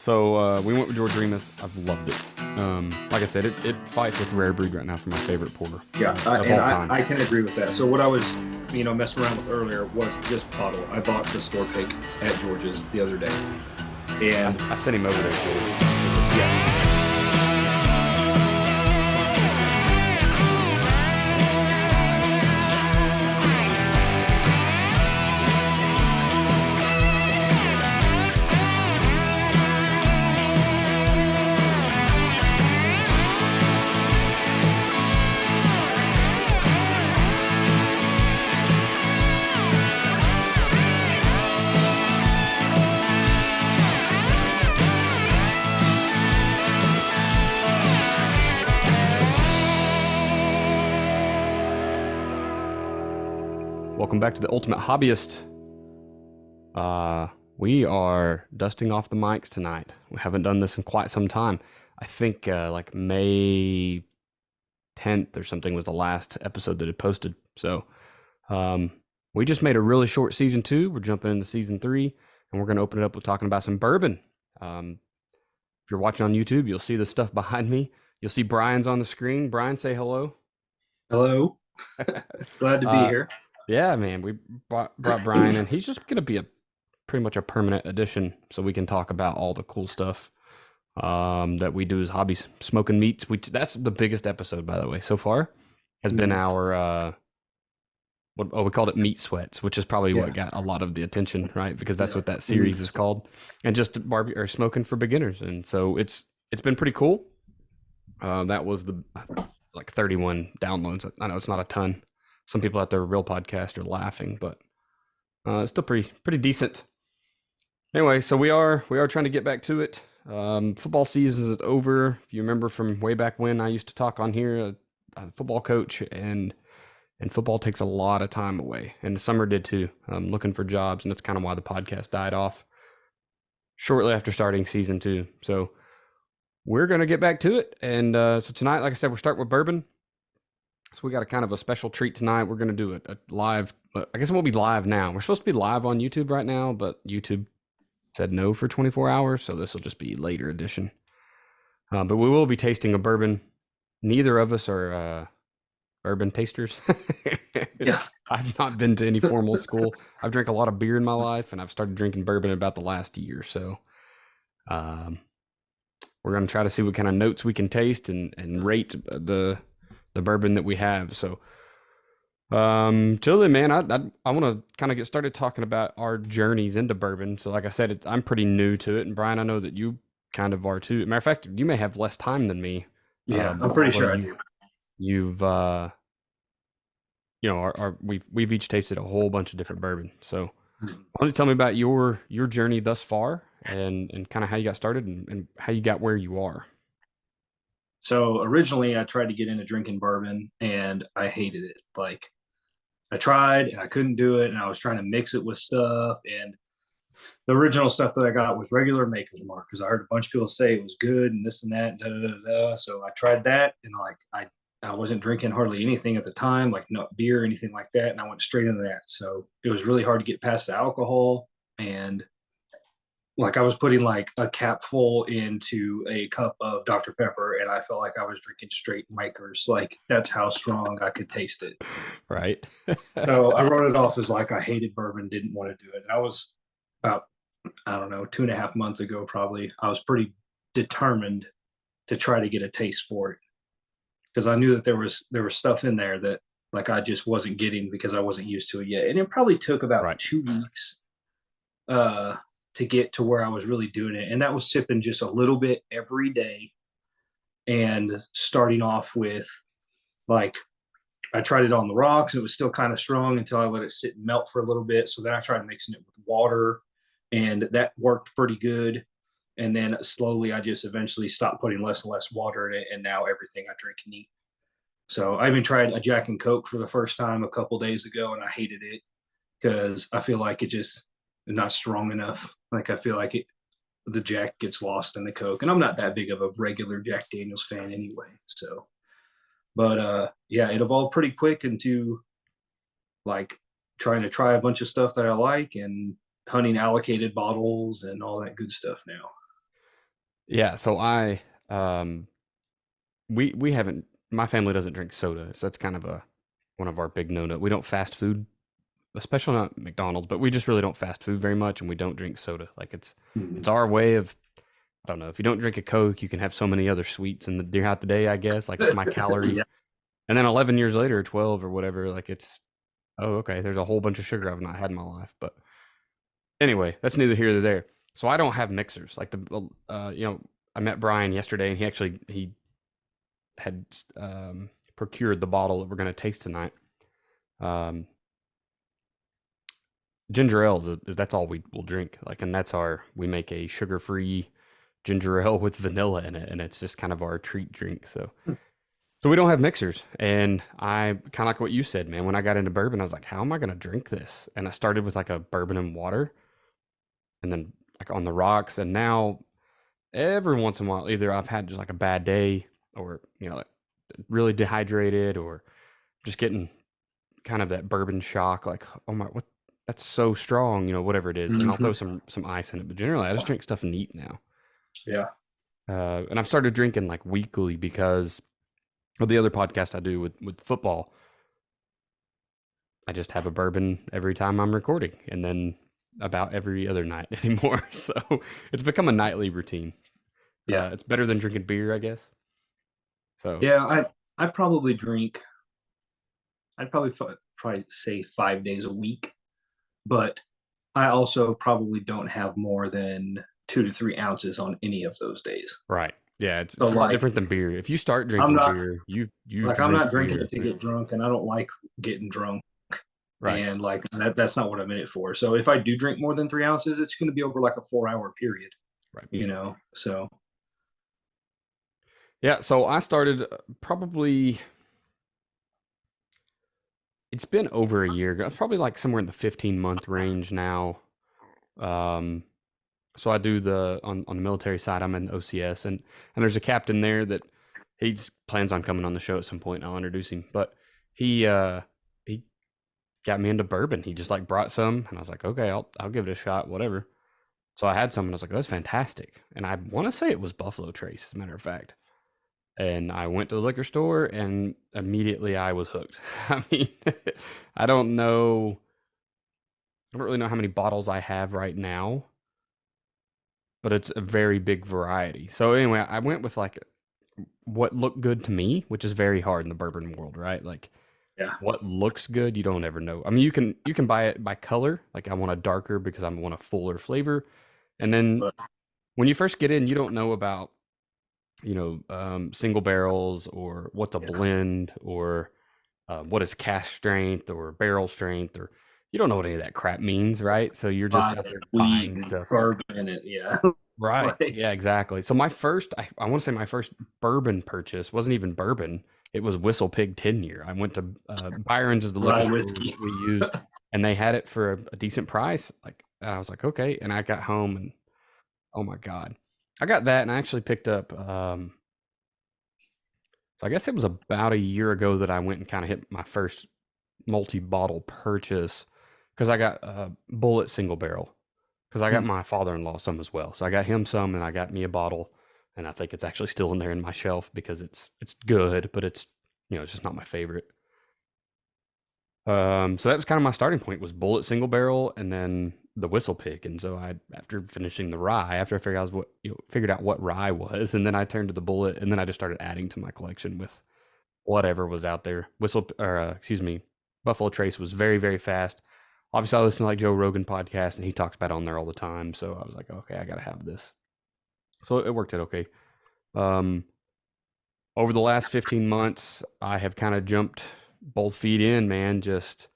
So we went with George Remus. I've loved it. Like I said, it fights with Rare Brewed right now for my favorite porter Yeah, of all time. I can agree with that. So what I was, messing around with earlier was this bottle. I bought the store pick at George's the other day, and I sent him over there for it. yeah, Welcome back to the Ultimate Hobbyist. We are dusting off the mics tonight. We haven't done this in quite some time. I think like May 10th or something was the last episode that it posted. So we just made a really short season 2. We're jumping into season 3, and we're going to open it up with talking about some bourbon. If you're watching on YouTube, you'll see the stuff behind me. You'll see Brian's on the screen. Brian, say hello. hello, glad to be here. Yeah, man, we brought Brian in. He's just going to be pretty much a permanent addition, so we can talk about all the cool stuff that we do as hobbies. Smoking meats. That's the biggest episode, by the way, so far. Has been our we called it Meat Sweats, which is probably what got a lot of the attention, right? Because that's what that series is called, and just barbecue or smoking for beginners. And so it's been pretty cool. That was the like 31 downloads. I know it's not a ton. Some people out there, real podcast, are laughing, but it's still pretty decent. Anyway, so we are trying to get back to it. Football season is over. If you remember from way back when, I used to talk on here, a football coach, and football takes a lot of time away, and the summer did too. Looking for jobs, and that's kind of why the podcast died off shortly after starting season 2. So we're gonna get back to it, and so tonight, like I said, we're starting with bourbon. So we got a kind of a special treat tonight. We're going to do a live, I guess it won't be live now. We're supposed to be live on YouTube right now, but YouTube said no for 24 hours, so this will just be later edition. But we will be tasting a bourbon. Neither of us are bourbon tasters. Yeah. I've not been to any formal school. I've drank a lot of beer in my life, and I've started drinking bourbon in about the last year. So we're going to try to see what kind of notes we can taste and rate the bourbon that we have. So till then, man, I want to kind of get started talking about our journeys into bourbon. So like I said, I'm pretty new to it, and Brian, I know that you kind of are too. Matter of fact, you may have less time than me. Yeah, I'm pretty sure I do. You've we've each tasted a whole bunch of different bourbon. So why don't you tell me about your journey thus far, and kind of how you got started and how you got where you are. So originally, I tried to get into drinking bourbon, and I hated it. Like, I tried, and I couldn't do it, and I was trying to mix it with stuff, and the original stuff that I got was regular Maker's Mark, because I heard a bunch of people say it was good and this and that, and da da da da. So I tried that, and like I wasn't drinking hardly anything at the time, like no beer or anything like that, and I went straight into that. So it was really hard to get past the alcohol, and like I was putting like a cap full into a cup of Dr. Pepper, and I felt like I was drinking straight Makers. Like, that's how strong I could taste it. Right. So I wrote it off as like I hated bourbon, didn't want to do it. And I was about, I don't know, 2.5 months ago, probably. I was pretty determined to try to get a taste for it, because I knew that there was stuff in there that like I just wasn't getting because I wasn't used to it yet. And it probably took about 2 weeks to get to where I was really doing it. And that was sipping just a little bit every day, and starting off with like, I tried it on the rocks. It was still kind of strong until I let it sit and melt for a little bit. So then I tried mixing it with water, and that worked pretty good. And then slowly I just eventually stopped putting less and less water in it. And now everything I drink neat. So I even tried a Jack and Coke for the first time a couple days ago, and I hated it because I feel like it just not strong enough. Like, I feel like the Jack gets lost in the Coke, and I'm not that big of a regular Jack Daniels fan anyway. So, but yeah, it evolved pretty quick into like trying to try a bunch of stuff that I like, and hunting allocated bottles and all that good stuff now. Yeah, so um we haven't my family doesn't drink soda, so that's kind of a one of our big no-no. We don't fast food, especially not McDonald's, but we just really don't fast food very much, and we don't drink soda. Like it's Mhm. our way of I don't know. If you don't drink a Coke, you can have so many other sweets in the throughout the day, I guess. Like it's my calorie. Yeah. And then 11 years later, 12 or whatever, like it's oh, okay, there's a whole bunch of sugar I've not had in my life. But anyway, that's neither here nor there. So I don't have mixers. Like I met Brian yesterday, and he had procured the bottle that we're going to taste tonight. Um, ginger ale that's all we will drink. Like, and that's we make a sugar free ginger ale with vanilla in it, and it's just kind of our treat drink. So we don't have mixers, and I kind of like what you said, man. When I got into bourbon, I was like, how am I going to drink this? And I started with like a bourbon and water, and then like on the rocks, and now every once in a while, either I've had just like a bad day, or like really dehydrated, or just getting kind of that bourbon shock, like, oh my, what? That's so strong, whatever it is, and I'll Mhm. throw some ice in it. But generally, I just drink stuff neat now, Yeah. and I've started drinking like weekly because of the other podcast I do with football. I just have a bourbon every time I'm recording, and then about every other night anymore. So it's become a nightly routine. Yeah. It's better than drinking beer, I guess. So Yeah. I probably drink. I'd probably say 5 days a week, but I also probably don't have more than 2 to 3 ounces on any of those days. right, yeah, it's So a lot like different than beer. If you start I'm drinking not beer, you I'm drink not drinking beer. it to get drunk, and I don't like getting drunk. Right, And like that's not what I'm in it for. So if I do drink more than 3 ounces, it's going to be over like a 4 hour period, right. So Yeah, so I started probably it's been over a year ago. It's probably like somewhere in the 15-month range now. Um, so I do on the military side. I'm in OCS, and there's a captain there that he plans on coming on the show at some point. I'll introduce him, but he got me into bourbon. He just like brought some, and I was like, okay, I'll give it a shot, whatever. So I had some, and I was like, that's fantastic. And I want to say it was Buffalo Trace, as a matter of fact. And I went to the liquor store, and immediately I was hooked. I mean, I don't know. I don't really know how many bottles I have right now, but it's a very big variety. So anyway, I went with like what looked good to me, which is very hard in the bourbon world, right? Like yeah. what looks good, you don't ever know. I mean, you can buy it by color. Like I want a darker because I want a fuller flavor. And then But when you first get in, you don't know about single barrels or what's a yeah, blend or what is cask strength or barrel strength or you don't know what any of that crap means, right? So you're just buy out there weed buying and stuff. bourbon in it. Yeah. Right. Like Yeah, exactly. So I want to say my first bourbon purchase wasn't even bourbon. It was Whistle Pig 10 year. I went to Byron's is the liquor rye store whiskey. we use, and they had it for a decent price. Like I was like, okay. And I got home and oh my God. I got that and I actually picked up so I guess it was about a year ago that I went and kind of hit my first multi-bottle purchase because I got a Bullet single barrel because I got Hmm. my father-in-law some as well. So I got him some and I got me a bottle, and I think it's actually still in there in my shelf because it's good, but it's it's just not my favorite. So that was kind of my starting point was Bullet single barrel and then the Whistle Pig, and so I after finishing the rye, after I figured out what rye was, and then I turned to the Bullet, and then I just started adding to my collection with whatever was out there. Excuse me, Buffalo Trace was very, very fast. Obviously, I listen to like Joe Rogan podcast, and he talks about it on there all the time. So I was like, okay, I gotta have this. So it worked out okay. Um, over the last 15 months, I have kind of jumped both feet in, man. Just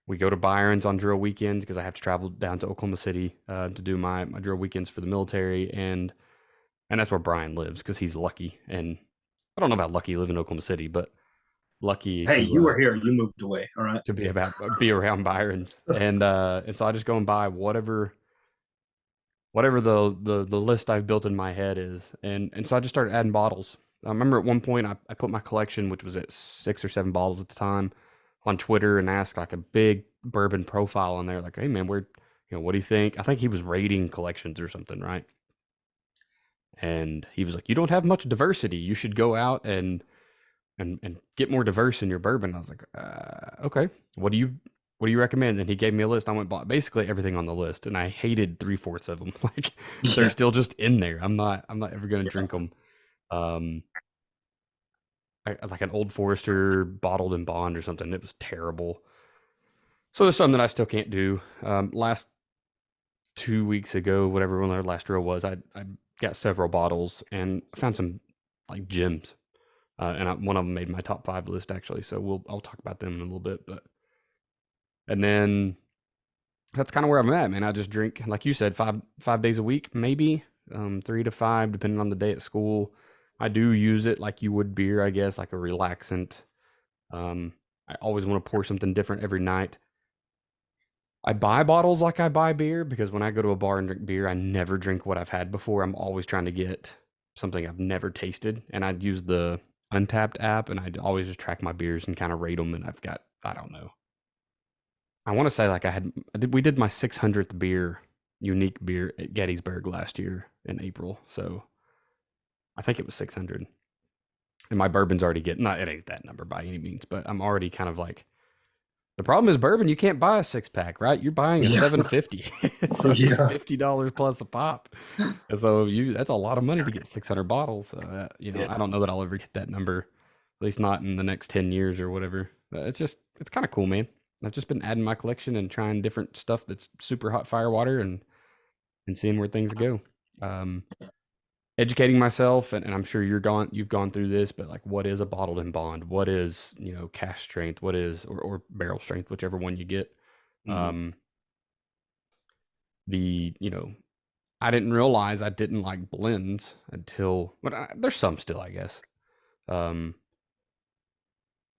we go to Byron's on drill weekends because I have to travel down to Oklahoma City to do my drill weekends for the military, and that's where Brian lives because he's lucky. And I don't know about lucky living in Oklahoma City, but lucky Hey, you were here. You moved away. All right. to be around Byron's, and so I just go and buy whatever the list I've built in my head is, and so I just started adding bottles. I remember at one point I put my collection, which was at 6 or 7 bottles at the time, on Twitter and asked like a big bourbon profile on there, like, hey man, what do you think? I think he was rating collections or something, right? And he was like, "You don't have much diversity. You should go out and get more diverse in your bourbon." I was like, "Okay. What do you recommend?" And he gave me a list. I went bought basically everything on the list, and I hated 3/4 of them. Like they're Yeah. still just in there. I'm not ever gonna drink them. Um, like an Old Forester bottled in bond or something. It was terrible. So there's some that I still can't do. Last 2 weeks ago, whatever when our last row was, I got several bottles and I found some like gems, one of them made my top 5 list actually. So I'll talk about them in a little bit, but and then that's kind of where I'm at, man. I just drink like you said, 5 days a week, maybe 3 to 5, depending on the day at school. I do use it like you would beer, I guess, like a relaxant. I always want to pour something different every night. I buy bottles like I buy beer because when I go to a bar and drink beer, I never drink what I've had before. I'm always trying to get something I've never tasted. And I'd use the Untapped app and I'd always just track my beers and kind of rate them. And I've got, I don't know. I want to say like we did my 600th beer, unique beer at Gettysburg last year in April. So I think it was 600. And my bourbon's already not, it ain't that number by any means, but I'm already kind of like, the problem is bourbon, you can't buy a 6-pack, right? You're buying a Yeah. 750. So it's Yeah. $50 plus a pop. And so that's a lot of money to get 600 bottles. Yeah. I don't know that I'll ever get that number, at least not in the next 10 years or whatever. It's kind of cool, man. I've just been adding my collection and trying different stuff that's super hot fire water and seeing where things go. Educating myself, and I'm sure you've gone through this, but like, what is a bottled in bond? What is, cask strength? What is, or barrel strength, whichever one you get. Mhm. I didn't realize I didn't like blends until, but there's some still, I guess. Um,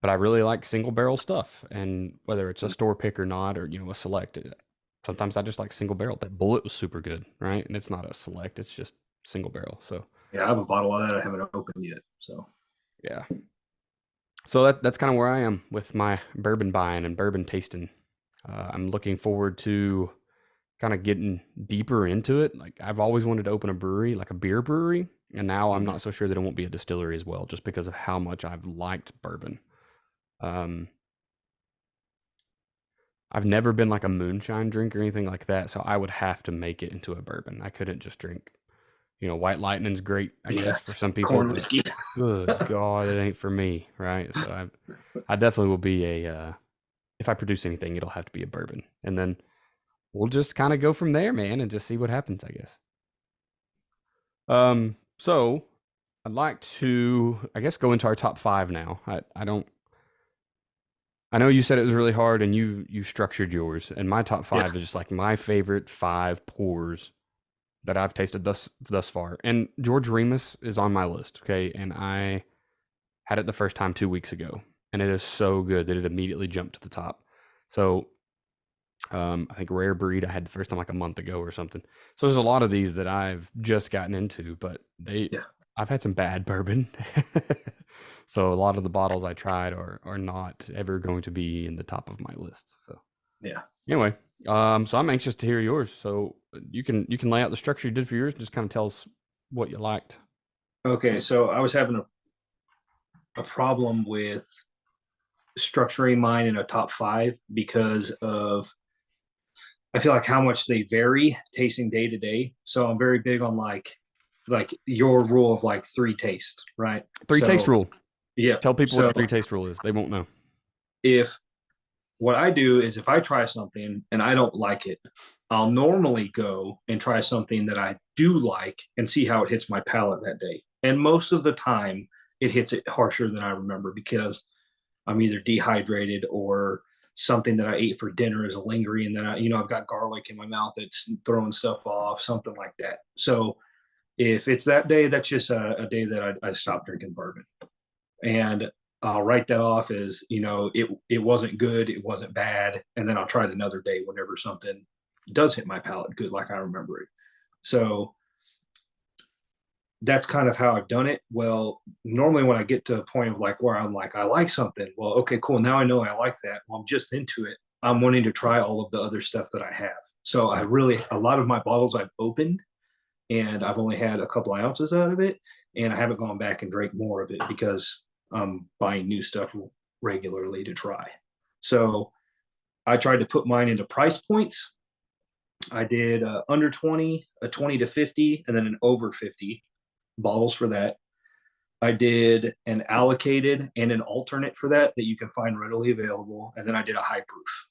but I really like single barrel stuff, and whether it's a store pick or not, or a select. Sometimes I just like single barrel. That Bullet was super good, right? And it's not a select; it's just single barrel. So Yeah, I have a bottle of that I haven't opened yet. So yeah. So that's kind of where I am with my bourbon buying and bourbon tasting. I'm looking forward to kind of getting deeper into it. Like I've always wanted to open a brewery, like a beer brewery, and now I'm Mhm. not so sure that it won't be a distillery as well, just because of how much I've liked bourbon. Um, I've never been like a moonshine drinker or anything like that, so I would have to make it into a bourbon. I couldn't just drink. White Lightning's great, I Yeah, guess, for some people, corn but whiskey. good God, it ain't for me, right? So I definitely will be if I produce anything, it'll have to be a bourbon, and then we'll just kind of go from there, man, and just see what happens, I guess. So I'd like to, I guess, go into our top 5 now. I don't. I know you said it was really hard, and you structured yours, and my top Yeah. 5 is just like my favorite 5 pours that I've tasted thus far. And George Remus is on my list, okay? And I had it the first time 2 weeks ago, and it is so good that it immediately jumped to the top. So I think Rare Breed I had the first time like a month ago or something. So there's a lot of these that I've just gotten into, but Yeah. I've had some bad bourbon. So a lot of the bottles I tried are not ever going to be in the top of my list. So Yeah. anyway, so I'm anxious to hear yours. So you can lay out the structure you did for yours and just kind of tell us what you liked. Okay. So I was having a problem with structuring mine in a top 5 because of I feel like how much they vary tasting day to day. So I'm very big on like your rule of like 3 taste, right? 3 taste So rule. yeah. Tell people what So the 3 taste rule is. They won't know. if what I do is if I try something and I don't like it, I'll normally go and try something that I do like and see how it hits my palate that day. And most of the time, it hits it harsher than I remember because I'm either dehydrated or something that I ate for dinner is lingering. And then I've got garlic in my mouth that's throwing stuff off, something like that. So if it's that day, that's just a day that I stop drinking bourbon. And I'll write that off as it wasn't good, it wasn't bad, and then I'll try it another day whenever something does hit my palate good, like I remember it. So that's kind of how I've done it. Well, normally when I get to a point of like where I'm like I like something, well, okay, cool. Now I know I like that. Well, I'm just into it. I'm wanting to try all of the other stuff that I have. So I Right. really a lot of my bottles I've opened and I've only had a couple of ounces out of it, and I haven't gone back and drank more of it because I'm buying new stuff regularly to try. So I tried to put mine into price points. I did under 20, a 20 to 50, and then an over 50 bottles for that. I did an allocated and an alternate for that you can find readily available. And then I did a high proof.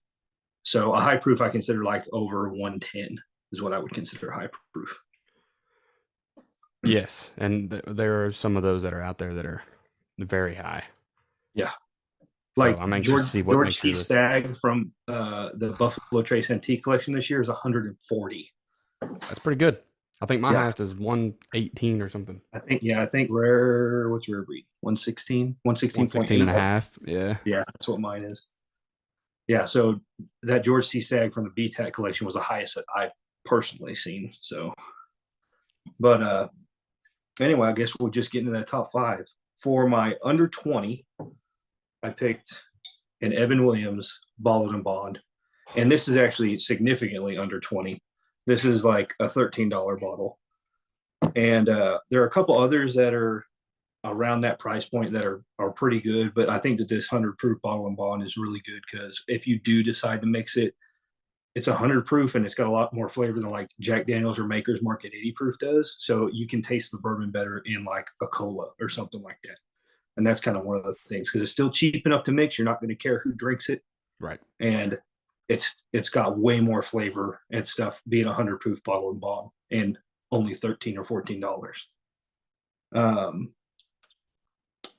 So a high proof I consider like over 110 is what I would consider high proof. Yes, and there are some of those that are out there that are very high. Yeah. So Like I'm anxious to see what George makes T. your list. Stagg from the Buffalo Trace Antique Collection this year is 140. That's pretty good. I think my Yeah. highest is 118 or something. I think rare, what's rare breed? 116? 116 and a 116.8. half. Yeah. Yeah, that's what mine is. Yeah, so that George C. Stagg from the BTAC collection was the highest that I've personally seen. So, but anyway, I guess we'll just get into that top five. For my under 20, I picked an Evan Williams Bottled and Bond. And this is actually significantly under 20. This is like a $13 bottle. And there are a couple others that are around that price point that are pretty good. But I think that this 100 proof Bottle and Bond is really good because if you do decide to mix it, it's 100 proof and it's got a lot more flavor than like Jack Daniels or Maker's Mark at 80 proof does. So you can taste the bourbon better in like a cola or something like that. And that's kind of one of the things because it's still cheap enough to mix. You're not going to care who drinks it. Right. And it's got way more flavor and stuff being a 100 proof Bottle and Bond and only $13 or $14.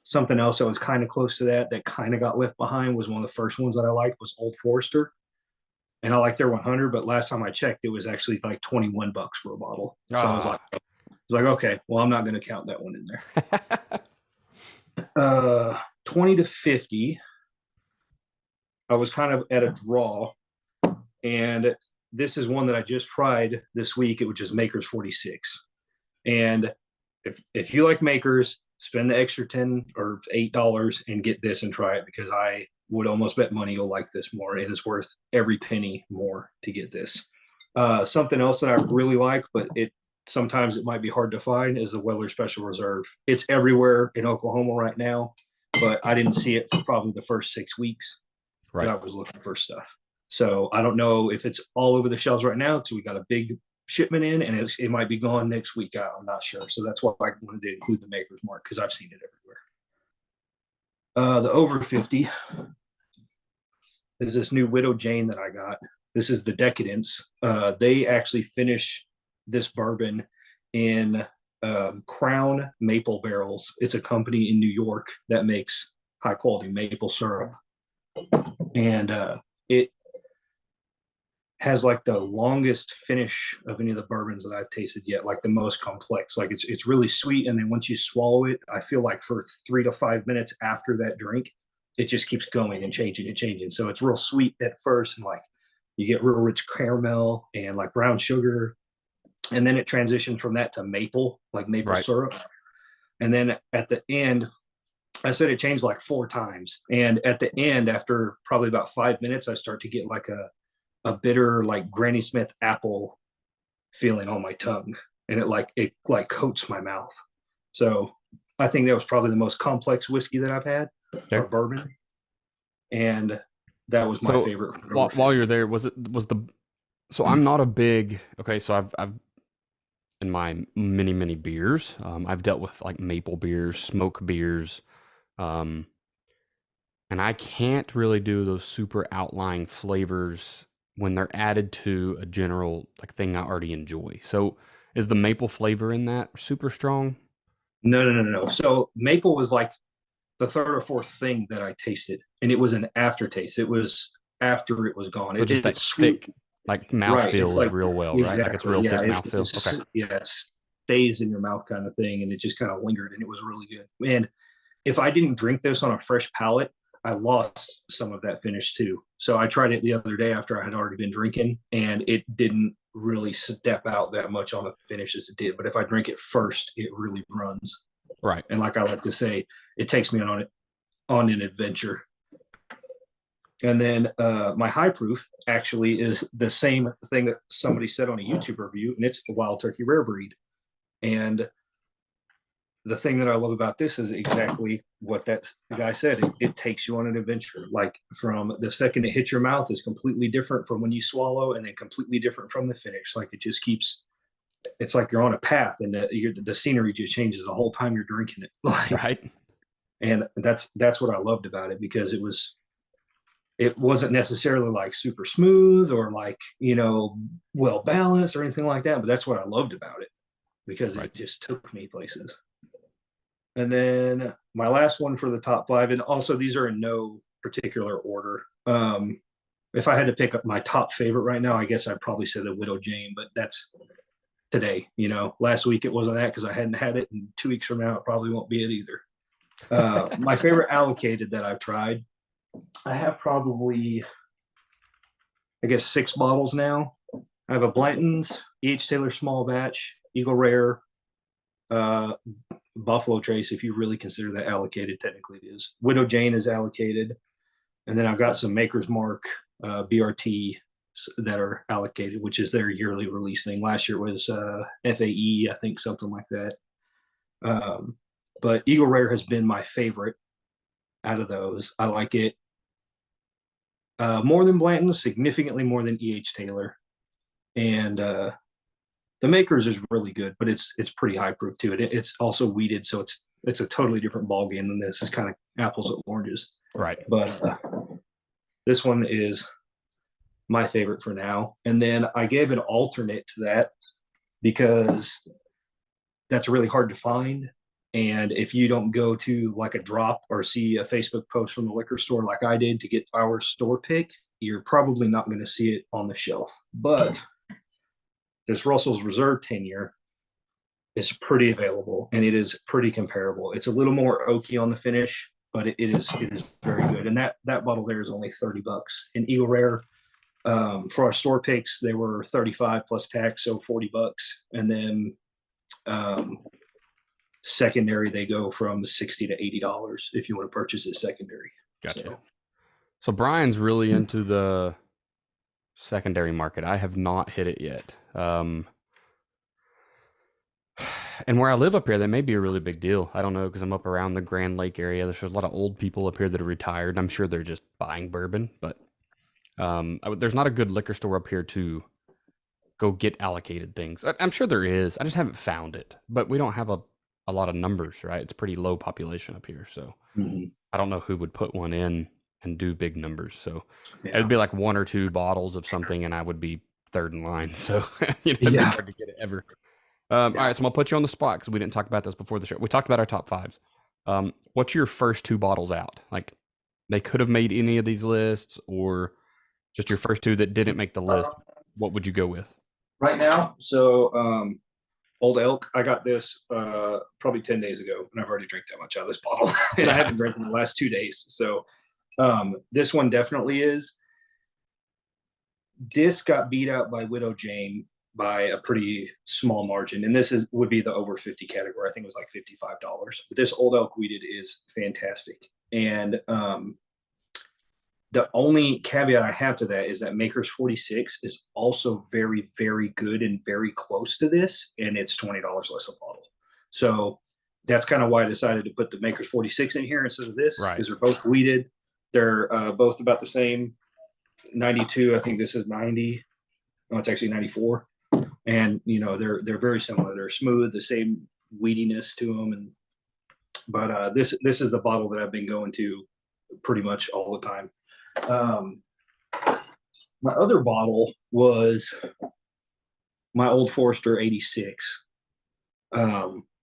Something else that was kind of close to that kind of got left behind was one of the first ones that I liked was Old Forester. And I like their 100, but last time I checked, it was actually like $21 for a bottle. So I was like, okay, well, I'm not going to count that one in there. 20 to 50, I was kind of at a draw, and this is one that I just tried this week, which is Maker's 46. And if you like Maker's, spend the extra $10 or $8 and get this and try it because I would almost bet money you'll like this more. It is worth every penny more to get this. Something else that I really like, but sometimes it might be hard to find is the Weller Special Reserve. It's everywhere in Oklahoma right now, but I didn't see it for probably the first 6 weeks that I was looking for stuff. So I don't know if it's all over the shelves right now because we got a big shipment in and it might be gone next week. I'm not sure. So that's why I wanted to include the Maker's Mark because I've seen it everywhere. The over 50 is this new Widow Jane that I got. This is the Decadence. They actually finish this bourbon in Crown maple barrels. It's a company in New York that makes high quality maple syrup. And it has like the longest finish of any of the bourbons that I've tasted yet, like the most complex. Like it's really sweet. And then once you swallow it, I feel like for 3 to 5 minutes after that drink, it just keeps going and changing and changing. So it's real sweet at first. And like you get real rich caramel and like brown sugar. And then it transitions from that to maple, like maple syrup. And then at the end, I said it changed like 4 times. And at the end, after probably about 5 minutes, I start to get like a bitter, like Granny Smith apple feeling on my tongue. And it coats my mouth. So I think that was probably the most complex whiskey that I've had, or bourbon. And that was my favorite. While you're there, so I'm not a big, so I've in my many beers, I've dealt with like maple beers, smoke beers, and I can't really do those super outlying flavors when they're added to a general like thing I already enjoy. So is the maple flavor in that super strong? No. So maple was like the third or fourth thing that I tasted, and it was an aftertaste. It was after it was gone. So just that thick, like mouthfeel is like, real well, exactly, right? Like it's real thick mouthfeel. Okay. Yeah, it stays in your mouth kind of thing, and it just kind of lingered, and it was really good. And if I didn't drink this on a fresh palate, I lost some of that finish too. So I tried it the other day after I had already been drinking, and it didn't really step out that much on the finish as it did. But if I drink it first, it really runs. Right. And like I like to say, it takes me on an adventure. And then my high proof actually is the same thing that somebody said on a YouTube review, and it's the Wild Turkey Rare Breed. And the thing that I love about this is exactly what that guy said. It takes you on an adventure. Like from the second it hits your mouth is completely different from when you swallow, and then completely different from the finish. Like it just keeps. It's like you're on a path, and the scenery just changes the whole time you're drinking it. Like, Right. and that's what I loved about it, because it wasn't necessarily like super smooth or like well balanced or anything like that. But that's what I loved about it, because Right. it just took me places. And then my last one for the top five, and also these are in no particular order. If I had to pick up my top favorite right now, I guess I'd probably say the Widow Jane, but that's today. Last week it wasn't that because I hadn't had it, and 2 weeks from now it probably won't be it either. My favorite allocated that I've tried, I have probably, I guess, 6 bottles now. I have a Blanton's, E.H. Taylor small batch, Eagle Rare, uh, Buffalo Trace, if you really consider that allocated, technically it is. Widow Jane is allocated. And then I've got some Maker's Mark BRT that are allocated, which is their yearly release thing. Last year was FAE, I think, something like that. But Eagle Rare has been my favorite out of those. I like it more than Blanton's, significantly more than E.H. Taylor. And the Makers is really good, but it's pretty high proof too. It's also weeded, so it's a totally different ball game than this. It's kind of apples and oranges. Right. But this one is my favorite for now. And then I gave an alternate to that because that's really hard to find. And if you don't go to like a drop or see a Facebook post from the liquor store like I did to get our store pick, you're probably not going to see it on the shelf. But this Russell's Reserve 10-year is pretty available, and it is pretty comparable. It's a little more oaky on the finish, but it is very good. And that bottle there is only $30. And Eagle Rare, for our store picks, they were 35 plus tax, so $40. And then secondary, they go from $60 to $80 if you want to purchase it secondary. Gotcha. So Brian's really into the secondary market. I have not hit it yet. And where I live up here, that may be a really big deal. I don't know, because I'm up around the Grand Lake area. There's a lot of old people up here that are retired. I'm sure they're just buying bourbon, but there's not a good liquor store up here to go get allocated things. I'm sure there is. I just haven't found it. But we don't have a lot of numbers, right? It's pretty low population up here, so I don't know who would put one in and do big numbers. So it would be like 1 or 2 bottles of something, and I would be third in line. So it'd be hard to get it ever. All right, so I'm gonna put you on the spot because we didn't talk about this before the show. We talked about our top fives. What's your first 2 bottles out? Like, they could have made any of these lists, or just your first 2 that didn't make the list. What would you go with? Right now, so Old Elk, I got this probably 10 days ago, and I've already drank that much out of this bottle, and I haven't drank in the last 2 days. So this one definitely is. This got beat out by Widow Jane by a pretty small margin, and this would be the over 50 category. I think it was like $55. But this Old Elk weeded is fantastic, and the only caveat I have to that is that Maker's 46 is also very, very good and very close to this, and it's $20 less a bottle. So that's kind of why I decided to put the Maker's 46 in here instead of this, because they're both weeded. They're both about the same. 92, I think this is 90. No, it's actually 94. And they're very similar. They're smooth, the same weediness to them. But this is the bottle that I've been going to pretty much all the time. My other bottle was my Old Forester 86,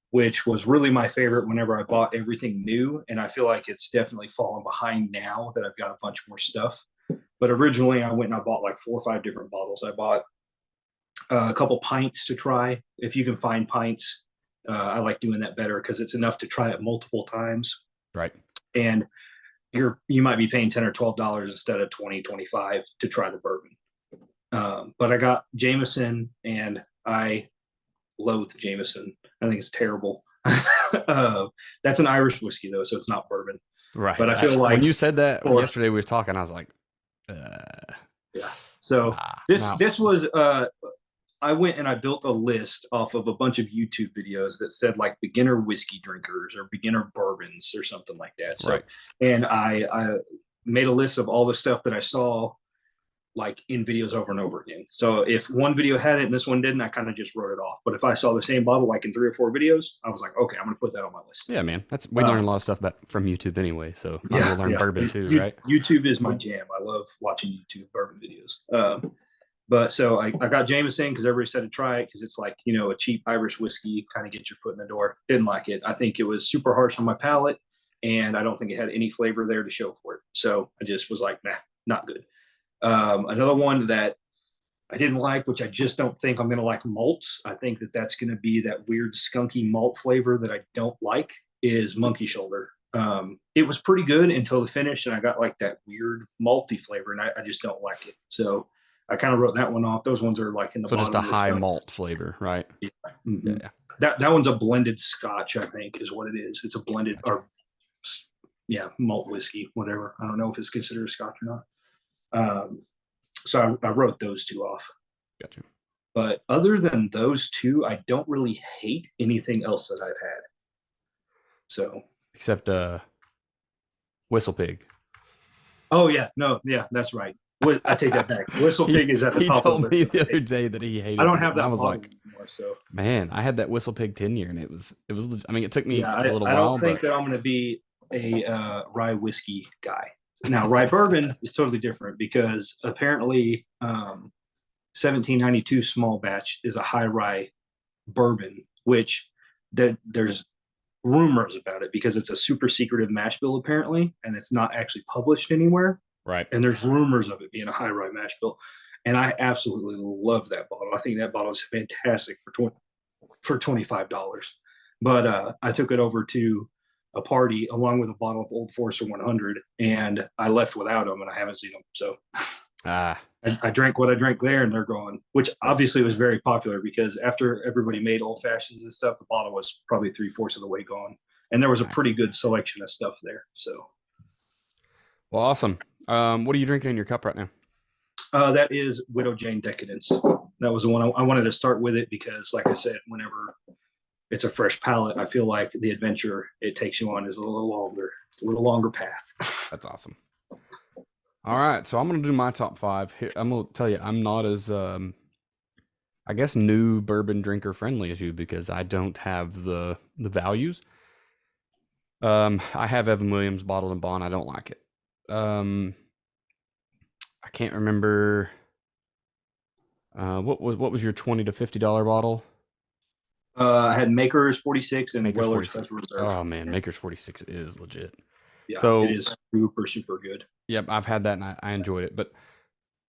which was really my favorite whenever I bought everything new. And I feel like it's definitely fallen behind now that I've got a bunch more stuff. But originally I went and I bought like 4 or 5 different bottles. I bought a couple pints to try. If you can find pints, I like doing that better because it's enough to try it multiple times. Right. And you might be paying $10 or $12 instead of $20, $25 to try the bourbon. But I got Jameson, and I loathe Jameson. I think it's terrible. That's an Irish whiskey though, so it's not bourbon. Right. But I feel like when you said that yesterday, we were talking, I was like, yeah. So this was I went and I built a list off of a bunch of YouTube videos that said like beginner whiskey drinkers or beginner bourbons or something like that. So, Right. and I made a list of all the stuff that I saw like in videos over and over again. So if one video had it and this one didn't, I kind of just wrote it off. But if I saw the same bottle like in 3 or 4 videos, I was like, okay, I'm gonna put that on my list. Yeah, man. We learn a lot of stuff from YouTube anyway, so might as well learn bourbon too, right? YouTube is my jam. I love watching YouTube bourbon videos. But so I got Jameson because everybody said to try it because it's like, a cheap Irish whiskey, kind of get your foot in the door. Didn't like it. I think it was super harsh on my palate, and I don't think it had any flavor there to show for it. So I just was like, nah, not good. Another one that I didn't like, which I just don't think I'm going to like malts. I think that's going to be that weird skunky malt flavor that I don't like is Monkey Shoulder. It was pretty good until the finish, and I got like that weird malty flavor, and I just don't like it. So I kind of wrote that one off. Those ones are like in the so bottom. Just a high malt flavor, right? Yeah. Mm-hmm. That one's a blended Scotch, I think, is what it is. It's a blended malt whiskey, whatever. I don't know if it's considered a Scotch or not. So I wrote those two off. Gotcha. But other than those two, I don't really hate anything else that I've had. So except Whistle Pig. Oh yeah, no, yeah, that's right. I take that back. Whistle Pig is at the top. He told me the other day that he hated. I don't have that. I was like, anymore, so man, I had that Whistle Pig 10-year, and it was. I mean, it took me a little while. I don't think that I'm going to be a rye whiskey guy. Now, rye bourbon is totally different because apparently 1792 small batch is a high rye bourbon, which there's rumors about it because it's a super secretive mash bill apparently, and it's not actually published anywhere. Right. And there's rumors of it being a high rye mash bill, and I absolutely love that bottle. I think that bottle is fantastic for $25. But I took it over to a party along with a bottle of Old Forester 100, and I left without them, and I haven't seen them. So I drank what I drank there, and they're gone, which obviously was very popular because after everybody made old fashions and stuff, the bottle was probably 3/4 of the way gone, and there was a pretty good selection of stuff there. So, well, awesome. What are you drinking in your cup right now? That is Widow Jane Decadence. That was the one I wanted to start with it because, like I said, whenever it's a fresh palate, I feel like the adventure it takes you on is a little longer. It's a little longer path. That's awesome. All right, so I'm going to do my top 5. Here, I'm going to tell you, I'm not as, I guess, new bourbon drinker friendly as you because I don't have the values. I have Evan Williams bottled in bond. I don't like it. I can't remember. What was your $20 to $50 bottle? I had Maker's 46 and Maker's Weller's 46. Special Reserve. Oh man, Maker's 46 is legit. Yeah, so it is super good. Yep, I've had that and I enjoyed it. But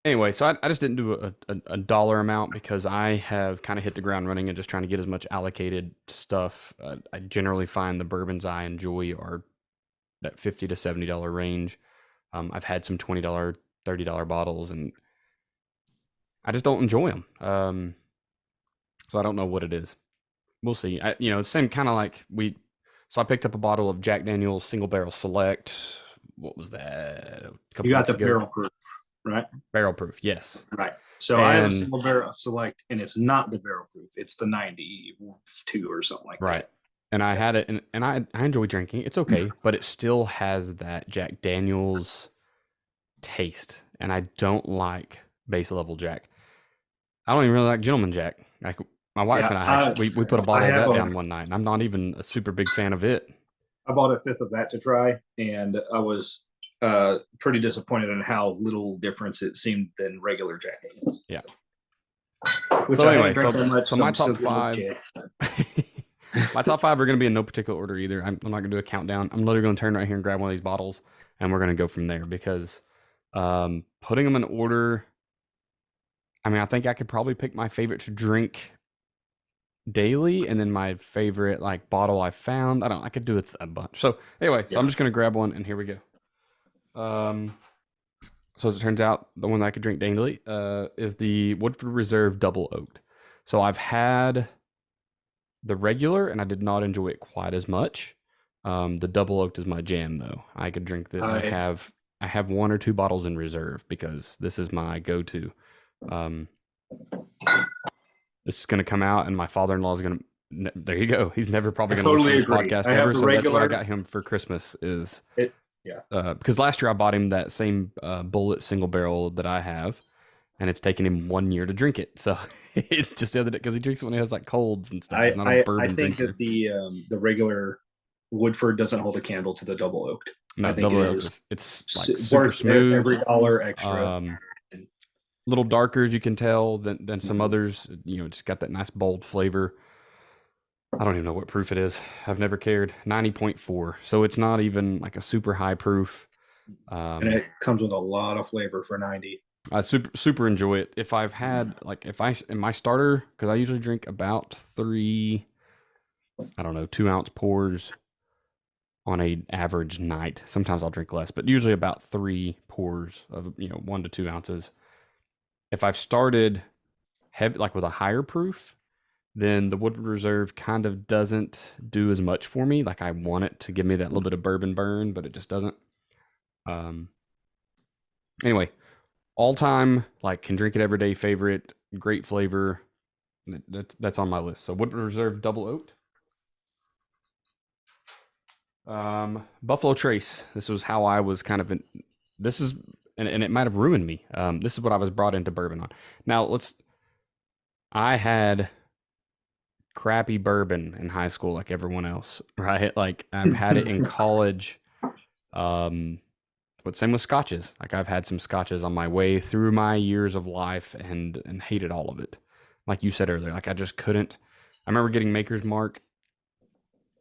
anyway, so I just didn't do a dollar amount because I have kind of hit the ground running and just trying to get as much allocated stuff. I generally find the bourbons I enjoy are that $50 to $70 range. I've had some $20, $30 bottles, and I just don't enjoy them. So I don't know what it is. We'll see. It's same kind of like so I picked up a bottle of Jack Daniel's Single Barrel Select. What was that? You got the barrel proof, right? Barrel proof, yes. Right. So I have a Single Barrel Select, and it's not the barrel proof. It's the 92 or something like that. Right. And I had it, and I enjoy drinking. It's okay, but it still has that Jack Daniel's taste, and I don't like base level Jack. I don't even really like Gentleman Jack. Like my wife and I we put a bottle of that down one night, and I'm not even a super big fan of it. I bought a 5th of that to try, and I was pretty disappointed in how little difference it seemed than regular Jack Daniels. Yeah. So anyway, so my top 5. My top 5 are going to be in no particular order either. I'm not going to do a countdown. I'm literally going to turn right here and grab one of these bottles, and we're going to go from there because putting them in order, I mean, I think I could probably pick my favorite to drink daily and then my favorite bottle I found. I could do a bunch. So anyway, so I'm just going to grab one, and here we go. So as it turns out, the one that I could drink daily is the Woodford Reserve Double Oaked. So I've had the regular, and I did not enjoy it quite as much. The Double Oaked is my jam, though. I could drink that. I have 1 or 2 bottles in reserve because this is my go-to. this is going to come out, and my father-in-law is going to. There you go. He's never I probably going to listen to totally this agree. podcast I have ever. the So that's what I regular. got him for Christmas. Is Yeah. because last year I bought him that same bullet single barrel that I have, and it's taken him 1 year to drink it. So it just the other day, because he drinks it when he has like colds and stuff. He's not a I bourbon think drinker. that the regular Woodford doesn't hold a candle to the double oaked. No, I think double it oak is it's like super worth smooth. every dollar extra. Um, little darker as you can tell than some Mhm. others. You know, just got that nice bold flavor. I don't even know what proof it is. I've never cared. 90.4. So it's not even like a super high proof. And it comes with a lot of flavor for 90. I super enjoy it. If I've had like if I in my starter, because I usually drink about 3, I don't know, 2 ounce pours on a average night. Sometimes I'll drink less, but usually about 3 pours of 1 to 2 ounces. If I've started heavy like with a higher proof, then the Woodford Reserve kind of doesn't do as much for me. Like I want it to give me that little bit of bourbon burn, but it just doesn't. Um, anyway, all time like can drink it every day favorite, great flavor. That's on my list. So Woodford Reserve double oaked. Buffalo Trace. This was how I was kind of in. This is and it might have ruined me. This is what I was brought into bourbon on. Now I had crappy bourbon in high school like everyone else, right? Like I've had it in college. But same with scotches. Like I've had some scotches on my way through my years of life and hated all of it. Like you said earlier, like I just couldn't. I remember getting Maker's Mark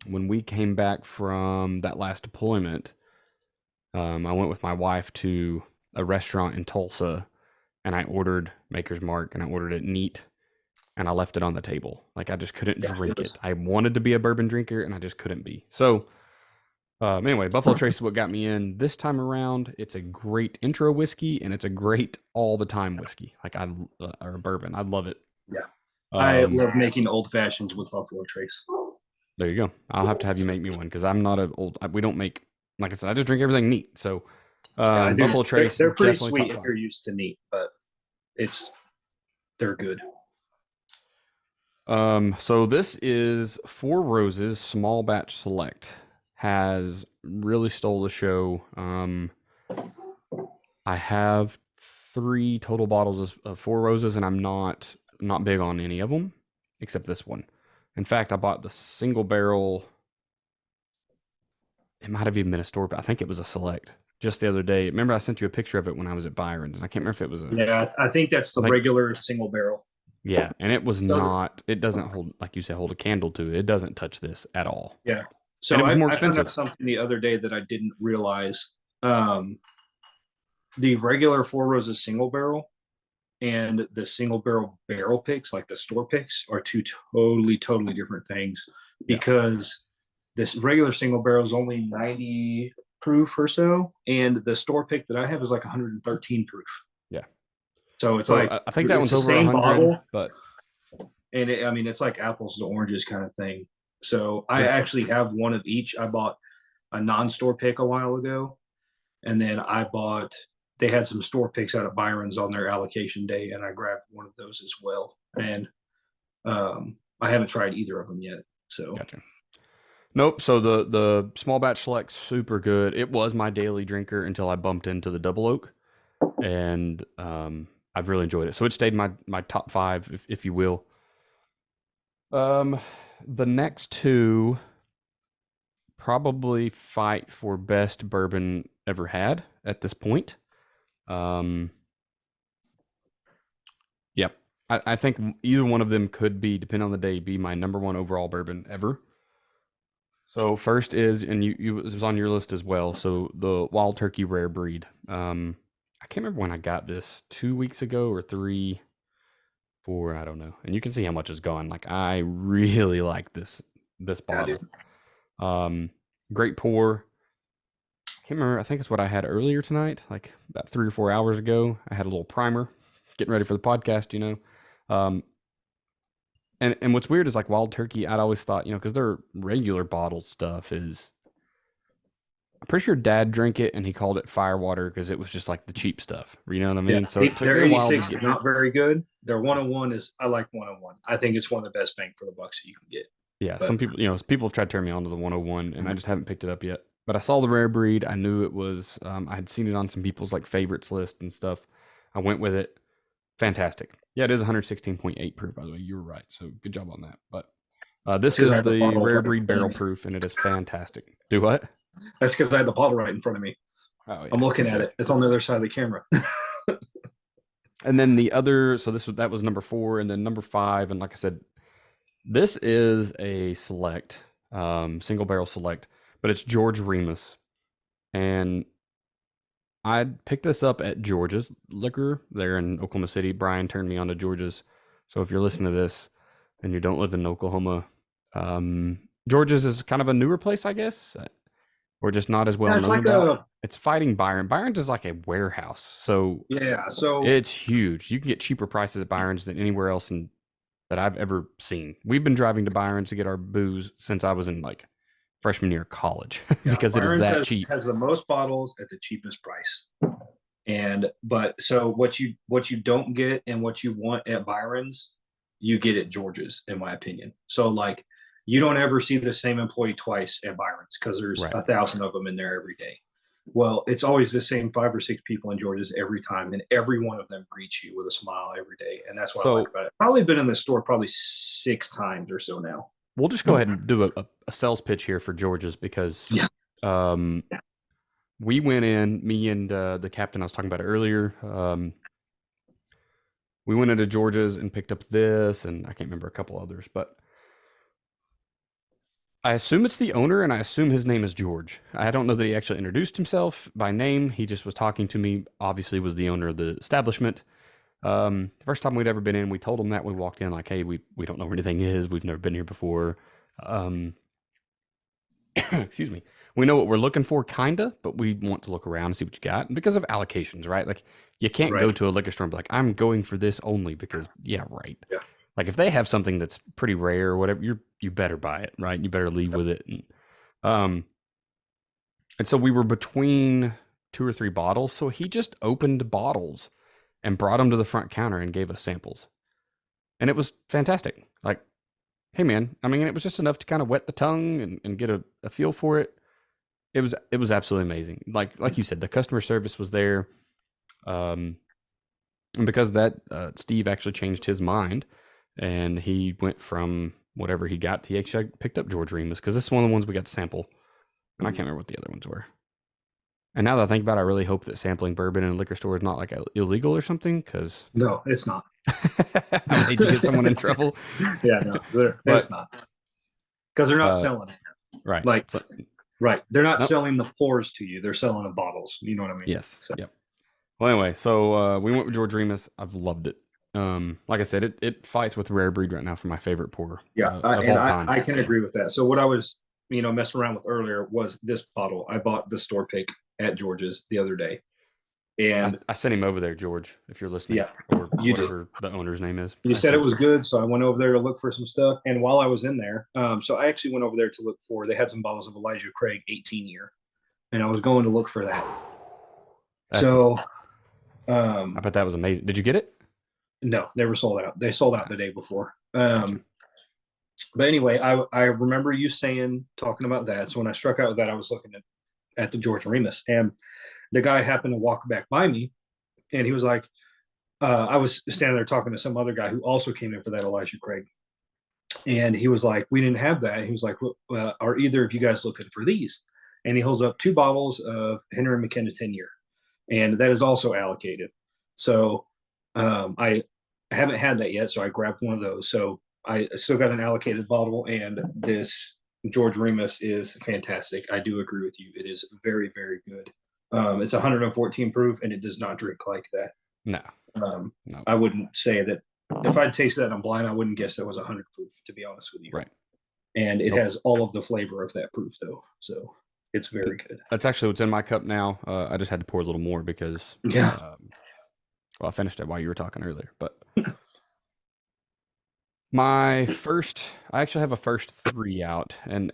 when we came back from that last deployment. I went with my wife to a restaurant in Tulsa, and I ordered Maker's Mark, and I ordered it neat, and I left it on the table. Like I just couldn't drink it. I wanted to be a bourbon drinker, and I just couldn't be. So anyway, Buffalo Trace is what got me in this time around. It's a great intro whiskey, and it's a great all the time whiskey. Like or a bourbon. I love it. Yeah. I love making old fashions with Buffalo Trace. There you go. I'll have to have you make me one because I'm not we don't make, like I said, I just drink everything neat. So Buffalo Trace, they're pretty definitely sweet top if 5. you're used to neat, but they're good. So this is Four Roses Small Batch Select. Has really stole the show. I have 3 total bottles of Four Roses, and I'm not big on any of them except this one. In fact, I bought the single barrel. It might have even been a store, but I think it was a Select just the other day. Remember, I sent you a picture of it when I was at Byron's, and I can't remember if it was a. Yeah, I think that's the regular single barrel. Yeah, and it was not. It doesn't hold, like you said, hold a candle to it. It doesn't touch this at all. Yeah. So and it was more I found expensive. out something the other day that I didn't realize. The regular Four Roses single barrel and the single barrel picks, like the store picks, are two totally different things because this regular single barrel is only 90 proof or so, and the store pick that I have is like 113 proof. Yeah. So it's like I think that one's the over same 100, bottle, but and I mean it's like apples to oranges kind of thing. So I actually have one of each. I bought a non-store pick a while ago, and then they had some store picks out at Byron's on their allocation day, and I grabbed one of those as well. And I haven't tried either of them yet. So gotcha. Nope. So the small batch select super good. It was my daily drinker until I bumped into the double oak, and I've really enjoyed it. So it stayed my top 5, if you will. The next 2 probably fight for best bourbon ever had at this point. Yep. I think either one of them could be, depending on the day, be my number 1 overall bourbon ever. So first is, and you it was on your list as well. So the Wild Turkey Rare Breed. I can't remember when I got this, 2 weeks ago or 3, 4, I don't know. And you can see how much is gone. Like I really like this bottle. Great pour. I can't remember. I think it's what I had earlier tonight, like about 3 or 4 hours ago. I had a little primer, getting ready for the podcast. And what's weird is like Wild Turkey, I'd always thought, because their regular bottled stuff is, I'm pretty sure Dad drank it and he called it firewater because it was just like the cheap stuff. You know what I Yeah, mean? So it took their me a while to 86 get. is not very good. Their 101 is, I like 101. I think it's one of the best bang for the bucks that you can get. Yeah, But some people, people have tried to turn me on to the 101, and I just haven't picked it up yet. But I saw the rare breed. I knew it was. I had seen it on some people's like favorites list and stuff. I went with it. Fantastic. Yeah, it is 116.8 proof, by the way. You were right. So good job on that. But that's this because I is had the the bottle rare right in breed front of barrel me. proof, and it is fantastic. Do what? That's because I had the bottle right in front of me. Oh yeah, I'm looking touche. at it. It's on the other side of the camera. And then the other, so that was number 4, and then number 5, and like I said, this is a select, single barrel select, but it's George Remus, and I picked this up at George's Liquor there in Oklahoma City. Brian turned me on to George's, so if you're listening to this and you don't live in Oklahoma, George's is kind of a newer place, I guess, or just not as well Yeah, it's known like about. a It's fighting Byron. Byron's is like a warehouse, so yeah. So it's huge. You can get cheaper prices at Byron's than anywhere else that I've ever seen. We've been driving to Byron's to get our booze since I was in like freshman year of college yeah, because it is Byron's that cheap. has the most bottles at the cheapest price. And but so what you don't get and what you want at Byron's, you get at George's, in my opinion. So like you don't ever see the same employee twice at Byron's because there's Right. 1,000 of them in there every day. Well, it's always the same 5 or 6 people in George's every time, and every one of them greets you with a smile every day, and that's what I like So about it. Probably been in the store probably 6 times or so now. we'll just go ahead and do a sales pitch here for George's because Yeah. um, we went in, me and the captain I was talking about earlier. We went into George's and picked up this, and I can't remember a couple others, but I assume it's the owner, and I assume his name is George. I don't know that he actually introduced himself by name. He just was talking to me. Obviously, was the owner of the establishment. The first time we'd ever been in, we told him that we walked in like, "Hey, we don't know where anything is. We've never been here before." Um, excuse me. We know what we're looking for, kinda, but we want to look around and see what you got. And because of allocations, right? Like, you can't go Right. to a liquor store and be like, "I'm going for this only," because yeah, right. Yeah. Like if they have something that's pretty rare or whatever, you better buy it, right? You better leave with it. Um, and so we were between 2 or 3 bottles, so he just opened bottles and brought them to the front counter and gave us samples, and it was fantastic. Like, hey man, I mean, it was just enough to kind of wet the tongue and get a feel for it. It was absolutely amazing. Like you said, the customer service was there, and because of that, Steve actually changed his mind, and he went from whatever he got. He actually picked up George Remus because this is one of the ones we got to sample, and I can't remember what the other ones were. And now that I think about it, I really hope that sampling bourbon in a liquor store is not like illegal or something, because No, it's not. I would hate to get someone in trouble. Yeah, no, it's But not. Because they're not selling it. right, Like, so, right. They're not nope. selling the pours to you. They're selling the bottles. You know what I mean? Yes, So, yep. Well, anyway, so we went with George Remus. I've loved it. Like I said, it fights with Rare Breed right now for my favorite pour yeah, of all time. I can agree with that. So what I was, messing around with earlier was this bottle. I bought the store pick at George's the other day, and I sent him over there, George, if you're listening, yeah, or you did. whatever the owner's name is. You said it was good, so I went over there to look for some stuff. And while I was in there, so I actually went over there to look for. They had some bottles of Elijah Craig 18 year, and I was going to look for that. So, I bet that was amazing. Did you get it? no, they were sold out. They sold out the day before. Gotcha. But anyway, I remember you talking about that. So when I struck out with that, I was looking at the George Remus, and the guy happened to walk back by me, and he was like, I was standing there talking to some other guy who also came in for that Elijah Craig, and he was like, "We didn't have that." He was like, "Are either of you guys looking for these?" And he holds up 2 bottles of Henry McKenna 10 year, and that is also allocated. So I haven't had that yet, so I grabbed one of those. So I still got an allocated bottle, and this George Remus is fantastic. I do agree with you. It is very, very good. It's 114 proof, and it does not drink like that. No, No. no. I wouldn't say that. If I'd tasted that on blind, I wouldn't guess that was 100 proof, to be honest with you. Right. And it Nope. has all of the flavor of that proof, though. So it's very good. That's actually what's in my cup now. I just had to pour a little more because Yeah. well, I finished it while you were talking earlier. But I actually have a first 3 out, and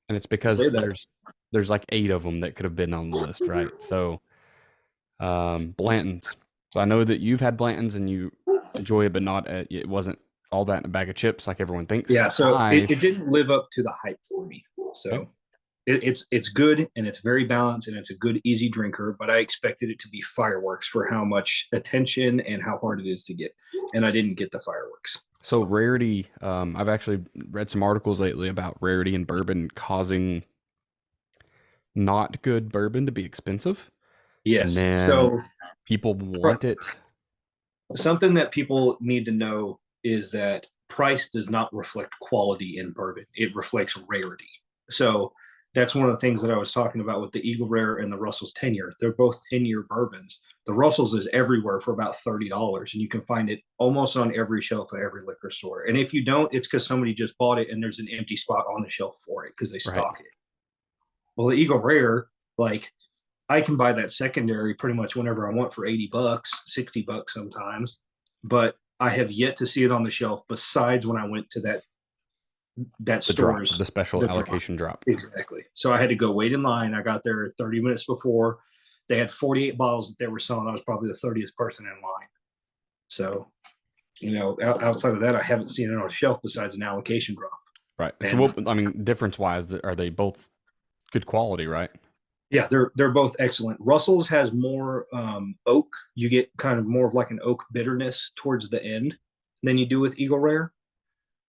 it's because Say that. there's there's like 8 of them that could have been on the list, right? So, Blanton's. So I know that you've had Blanton's and you enjoy it, but not it wasn't all that in a bag of chips like everyone thinks. Yeah, so it didn't live up to the hype for me. Okay. So it's good and it's very balanced and it's a good easy drinker, but I expected it to be fireworks for how much attention and how hard it is to get, and I didn't get the fireworks. So rarity, I've actually read some articles lately about rarity and bourbon causing not good bourbon to be expensive, and Yes. then So people want it. something that people need to know is that price does not reflect quality in bourbon. It reflects rarity. So that's one of the things that I was talking about with the Eagle Rare and the Russell's 10-year. They're both 10-year bourbons. The Russell's is everywhere for about $30, and you can find it almost on every shelf at every liquor store. And if you don't, it's because somebody just bought it and there's an empty spot on the shelf for it because they Right. stock it. Well, the Eagle Rare, like I can buy that secondary pretty much whenever I want for $80, $60 sometimes, but I have yet to see it on the shelf besides when I went to that The drop, store's the special allocation drop. Exactly. So I had to go wait in line. I got there 30 minutes before. They had 48 bottles that they were selling. I was probably the 30th person in line. So, outside of that, I haven't seen it on a shelf besides an allocation drop. Right. So And what, I mean, difference wise, are they both good quality, right? yeah, they're both excellent. Russell's has more oak. You get kind of more of like an oak bitterness towards the end than you do with Eagle Rare.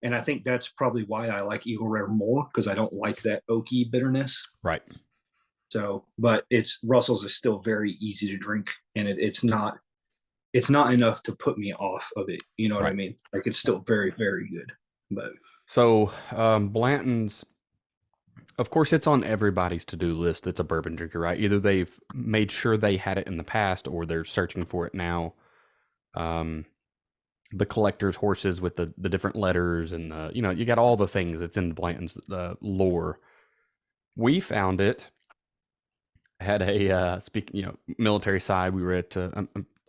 And I think that's probably why I like Eagle Rare more because I don't like that oaky bitterness. Right. So, but Russell's is still very easy to drink, and it's not enough to put me off of it. You know what I mean? Like it's still very very good. But so Blanton's, of course, it's on everybody's to-do list that's a bourbon drinker, right? Either they've made sure they had it in the past or they're searching for it now. The collector's horses with the different letters and you got all the things that's in Blanton's lore. We found it. Had a military side. We were at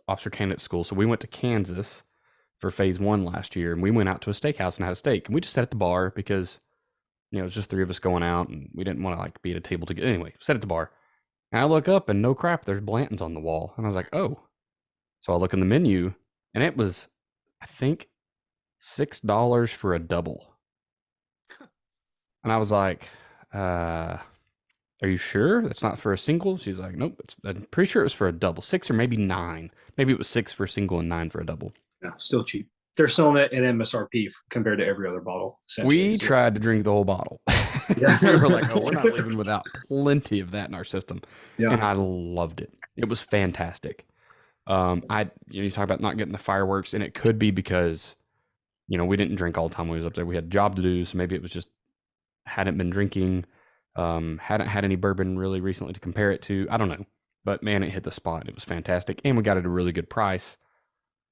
officer candidate school, so we went to Kansas for phase 1 last year, and we went out to a steakhouse and had a steak, and we just sat at the bar because it was just 3 of us going out, and we didn't want to be at a table together. Anyway, sat at the bar, and I look up, and no crap, there's Blanton's on the wall, and I was like, oh. So I look in the menu, and it was, I think, $6 for a double, and I was like, are you sure that's not for a single? She's like, nope. I'm pretty sure it was for a double, 6 or maybe 9. Maybe it was 6 for a single and 9 for a double. yeah, still cheap. They're selling it at MSRP compared to every other bottle. We tried to drink the whole bottle. Yeah. We were like, oh, we're not leaving without plenty of that in our system. Yeah. And I loved it. It was fantastic. You talk about not getting the fireworks, and it could be because, we didn't drink all the time when we was up there. We had a job to do, so maybe it was just hadn't been drinking. Hadn't had any bourbon really recently to compare it to. I don't know. But man, it hit the spot. It was fantastic. And we got it at a really good price.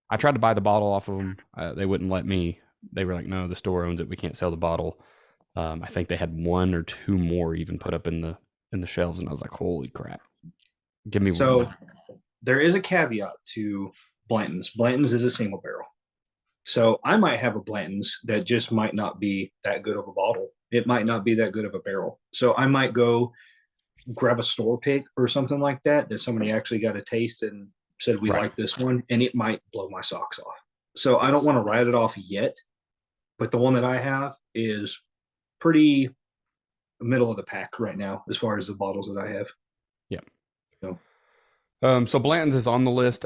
I tried to buy the bottle off of them. They wouldn't let me. They were like, no, the store owns it. We can't sell the bottle. I think they had 1 or 2 more even put up in the shelves. And I was like, holy crap. Give me So one. there is a caveat to Blanton's. Blanton's is a single barrel. So I might have a Blanton's that just might not be that good of a bottle. It might not be that good of a barrel. So I might go grab a store pick or something like that somebody actually got a taste and said we like this one, and it might blow my socks off. So I don't want to write it off yet, but the one that I have is pretty middle of the pack right now as far as the bottles that I have. Yeah. So, so Blanton's is on the list.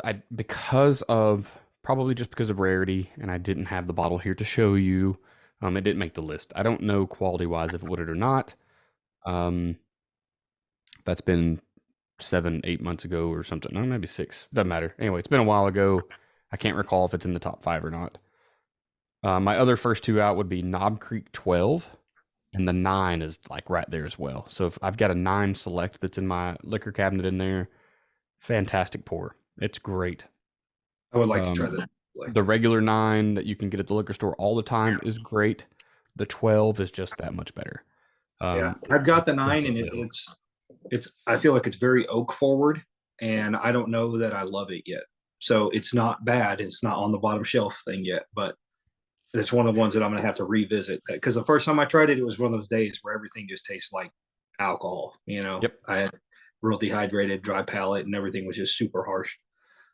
Probably just because of rarity, and I didn't have the bottle here to show you. It didn't make the list. I don't know quality-wise if it would or not. That's been 7-8 months ago or something. No, maybe 6. Doesn't matter. Anyway, it's been a while ago. I can't recall if it's in the top 5 or not. My other first 2 out would be Knob Creek 12, and the 9 is right there as well. So if I've got a 9 Select that's in my liquor cabinet in there, fantastic pour. It's great. I would like to try that. The regular 9 that you can get at the liquor store all the time is great. The 12 is just that much better. Yeah, I've got the 9, and it's. I feel like it's very oak forward, and I don't know that I love it yet. So it's not bad. It's not on the bottom shelf thing yet, but it's one of the ones that I'm going to have to revisit. Because the first time I tried it, it was one of those days where everything just tastes like alcohol. Yep. I had real dehydrated, dry palate, and everything was just super harsh.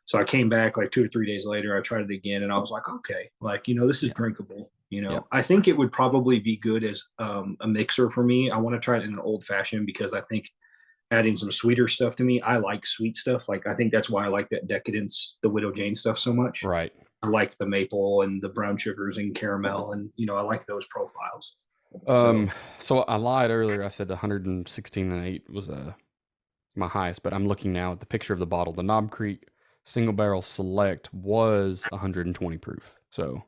So I came back like 2 or 3 days later. I tried it again, and I was like, okay, like this is Yeah. drinkable. Yep. I think it would probably be good as a mixer for me. I want to try it in an old fashioned because I think adding some sweeter stuff to me. I like sweet stuff. Like I think that's why I like that decadence, the Widow Jane stuff so much. Right. I like the maple and the brown sugars and caramel, and I like those profiles. So So I lied earlier. I said 116.8 was my highest, but I'm looking now at the picture of the bottle. The Knob Creek Single Barrel Select was 120 proof. So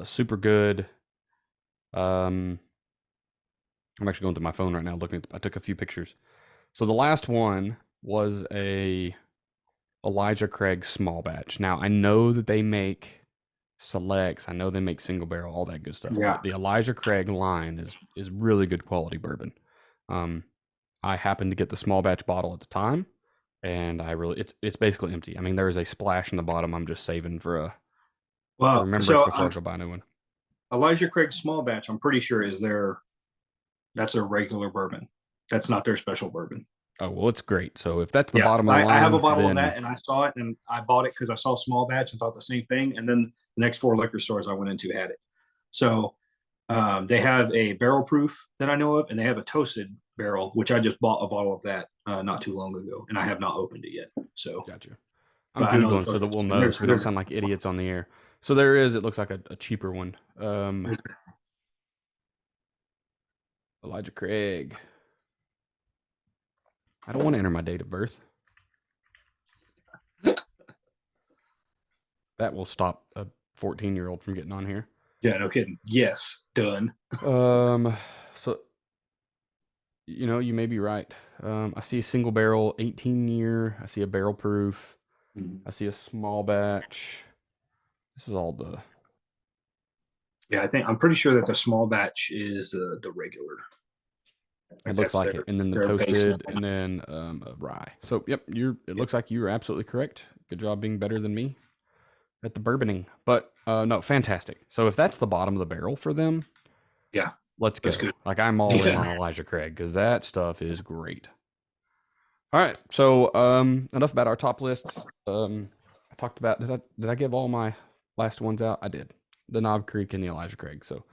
super good. I'm actually going through my phone right now looking at I took a few pictures. So the last one was a Elijah Craig small batch. Now I know that they make selects, I know they make single barrel, all that good stuff. yeah, But the Elijah Craig line is really good quality bourbon. I happened to get the small batch bottle at the time, and it's basically empty. I mean, there is a splash in the bottom. I'm just saving for a well, remembrance so before I go buy a new one. Elijah Craig small batch, I'm pretty sure that's a regular bourbon. That's not their special bourbon. Oh well, it's great. So if that's the Yeah, bottom of the line, I have a bottle then of that, and I saw it, and I bought it because I saw small batch and thought the same thing. And then the next 4 liquor stores I went into had it. So they have a barrel proof that I know of, and they have a toasted barrel, which I just bought a bottle of that not too long ago, and I have not opened it yet. So, gotcha. I'm but I know googling the so that we'll and know, so we don't sound like idiots on the air. So there is. It looks like a cheaper one. Elijah Craig. I don't want to enter my date of birth. That will stop a 14-year-old from getting on here. Yeah, no kidding. Yes, done. So you may be right. I see a single barrel 18-year. I see a barrel proof. I see a small batch. This is all the. Yeah, I'm pretty sure that the small batch is the regular. It looks like it, and then the toasted, and then a rye. So yep, it looks like you were absolutely correct. Good job being better than me at the bourboning. But no, fantastic. So if that's the bottom of the barrel for them, yeah, let's go. Like I'm all in on Elijah Craig because that stuff is great. All right, so enough about our top lists. I talked about did I give all my last ones out? I did. The Knob Creek and the Elijah Craig. So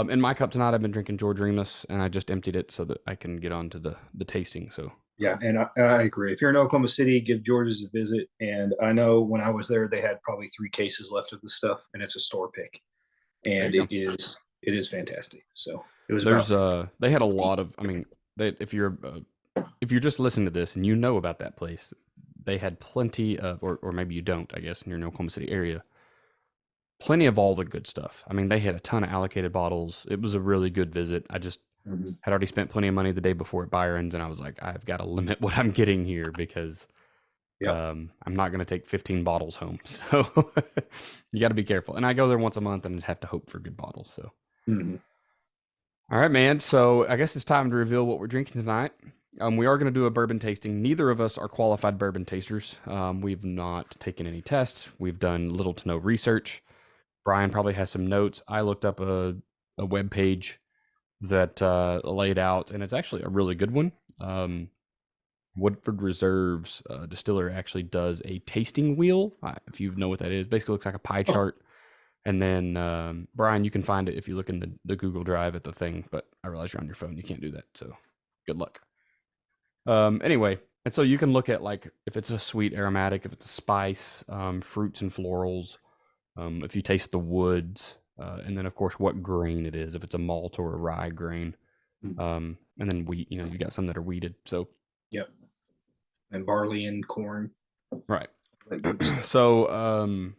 in my cup tonight, I've been drinking George Remus, and I just emptied it so that I can get on to the tasting. So yeah, and I agree. If you're in Oklahoma City, give George's a visit. And I know when I was there, they had probably 3 cases left of the stuff, and it's a store pick, and it is fantastic. So it was. They had a lot of. I mean, if you're just listening to this and you know about that place, they had plenty of, or maybe you don't, I guess, in your Oklahoma City area. Plenty of all the good stuff. I mean, they had a ton of allocated bottles. It was a really good visit. I just had already spent plenty of money the day before at Byron's, and I was like, I've got to limit what I'm getting here because I'm not going to take 15 bottles home. So you got to be careful. And I go there once a month and have to hope for good bottles. So, All right, man. So I guess it's time to reveal what we're drinking tonight. We are going to do a bourbon tasting. Neither of us are qualified bourbon tasters. We've not taken any tests. We've done little to no research. Brian probably has some notes. I looked up a web page that laid out, and it's actually a really good one. Woodford Reserve's distiller actually does a tasting wheel. If you know what that is, basically looks like a pie chart. And then Brian, you can find it if you look in the Google Drive at the thing. But I realize you're on your phone, you can't do that. So good luck. Anyway, and so you can look at like if it's a sweet aromatic, if it's a spice, fruits and florals. If you taste the woods, and then of course what grain it is, if it's a malt or a rye grain, and then wheat. You got some that are wheated. So yep, and barley and corn. Right. So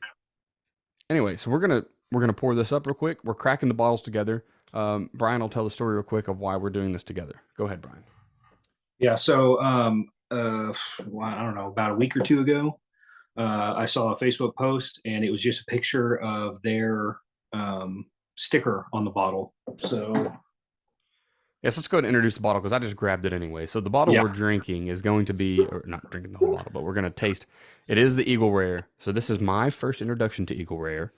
anyway, so we're gonna pour this up real quick. We're cracking the bottles together. Brian will tell the story real quick of why we're doing this together. Go ahead, Brian. Yeah. So well, I don't know, about a week or 2 ago. I saw a Facebook post, and it was just a picture of their sticker on the bottle. So, yes, let's go ahead and introduce the bottle because I just grabbed it anyway. So the bottle we're drinking is going to be, or not drinking the whole bottle, but we're going to taste. It is the Eagle Rare. So this is my first introduction to Eagle Rare.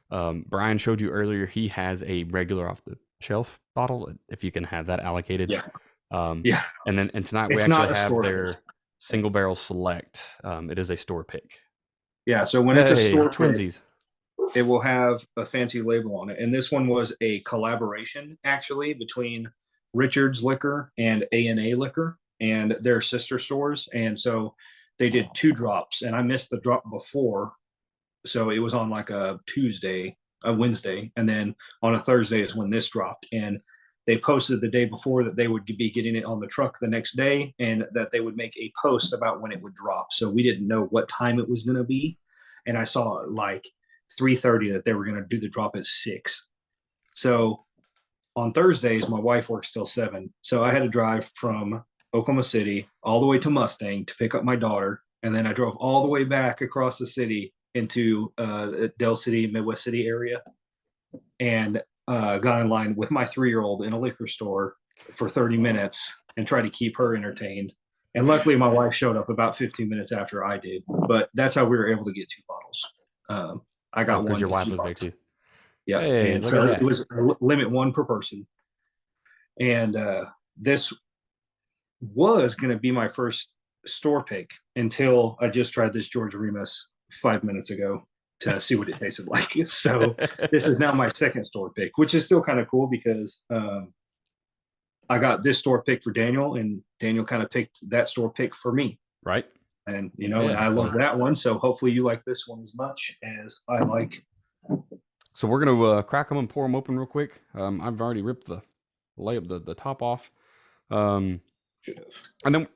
Brian showed you earlier he has a regular off the shelf bottle, if you can have that allocated. Yeah. Yeah, And tonight we it's actually not a have store pick. their single barrel select. It is a store pick. Yeah, so when it's a Hey, store pick, twinsies. it will have a fancy label on it. And this one was a collaboration actually between Richard's Liquor and A&A Liquor and their sister stores. And so they did 2 drops, and I missed the drop before. So it was on like a Tuesday, a Wednesday, and then on a Thursday is when this dropped. And they posted the day before that they would be getting it on the truck the next day, and that they would make a post about when it would drop. So we didn't know what time it was going to be, and I saw like 3:30 that they were going to do the drop at 6. So on Thursdays, my wife works till 7. So I had to drive from Oklahoma City all the way to Mustang to pick up my daughter. And then I drove all the way back across the city into Del City, Midwest City area, and got in line with my 3-year-old in a liquor store for 30 minutes and tried to keep her entertained. And luckily, my wife showed up about 15 minutes after I did. But that's how we were able to get 2 bottles. I got Because one. your wife was there too. Yeah, Hey, and look at so that. it was limit 1 per person. And this was going to be my first store pick until I just tried this George Remus 5 minutes ago to see what it tasted like. So this is now my second store pick, which is still kind of cool because I got this store pick for Daniel, and Daniel kind of picked that store pick for me. Right? And, Yeah, and I so- love that one. So hopefully you like this one as much as I like. So we're gonna crack them and pour them open real quick. I've already ripped the top off, and then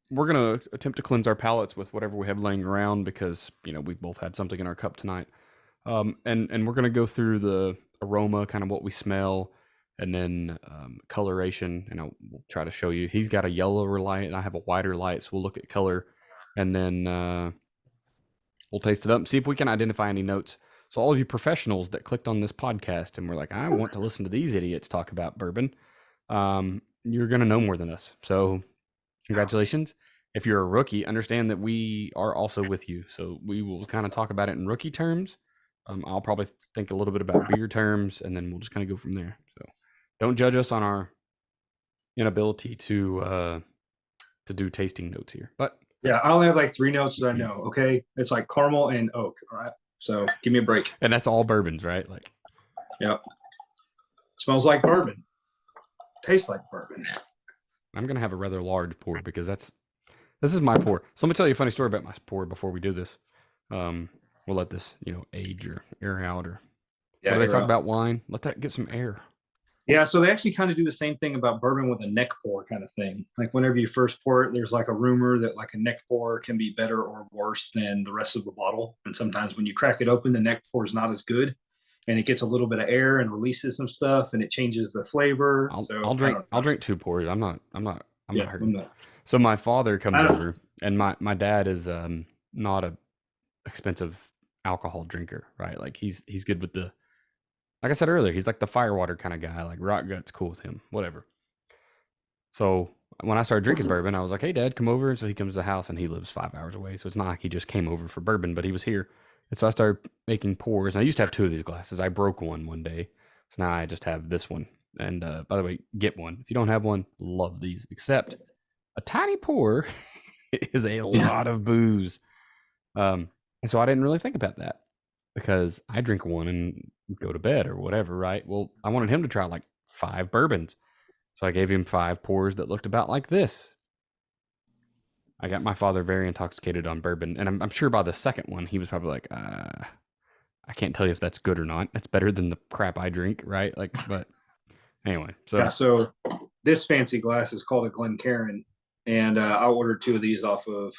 we're gonna attempt to cleanse our palates with whatever we have laying around because we've both had something in our cup tonight. And we're gonna go through the aroma, kind of what we smell, and then coloration. And we'll try to show you. He's got a yellower light, and I have a whiter light, so we'll look at color, and then we'll taste it up and see if we can identify any notes. So all of you professionals that clicked on this podcast and were like, I want to listen to these idiots talk about bourbon, you're going to know more than us. So congratulations. If you're a rookie, understand that we are also with you. So we will kind of talk about it in rookie terms. I'll probably think a little bit about beer terms, and then we'll just kind of go from there. So don't judge us on our inability to do tasting notes here. But yeah, I only have like 3 notes that I know. Okay, it's like caramel and oak. All right, so give me a break. And that's all bourbons, right? Like, yep, smells like bourbon, tastes like bourbon. I'm gonna have a rather large pour because this is my pour. So let me tell you a funny story about my pour before we do this. We'll let this age or air out, or what do they talk about wine? Let that get some air. Yeah, so they actually kind of do the same thing about bourbon with a neck pour kind of thing. Like whenever you first pour it, there's like a rumor that like a neck pour can be better or worse than the rest of the bottle. And sometimes when you crack it open, the neck pour is not as good, and it gets a little bit of air and releases some stuff, and it changes the flavor. I'll drink 2 pours. I'm not hurting. Not. So my father comes over, and my dad is not a expensive alcohol drinker, right? Like he's good with the, like I said earlier, he's like the firewater kind of guy. Like rock gut's cool with him, whatever. So when I started drinking bourbon, I was like, "Hey, Dad, come over." And so he comes to the house, and he lives 5 hours away, so it's not like he just came over for bourbon, but he was here. And so I started making pours. And I used to have 2 of these glasses. I broke one day, so now I just have this one. And by the way, get one if you don't have one. Love these, except a tiny pour is a lot of booze. And so I didn't really think about that because I drink one and go to bed or whatever, right? Well, I wanted him to try like 5 bourbons. So I gave him 5 pours that looked about like this. I got my father very intoxicated on bourbon. And I'm sure by the second one, he was probably like, I can't tell you if that's good or not. It's better than the crap I drink, right? Like, but anyway. So this fancy glass is called a Glencairn. And I ordered 2 of these off of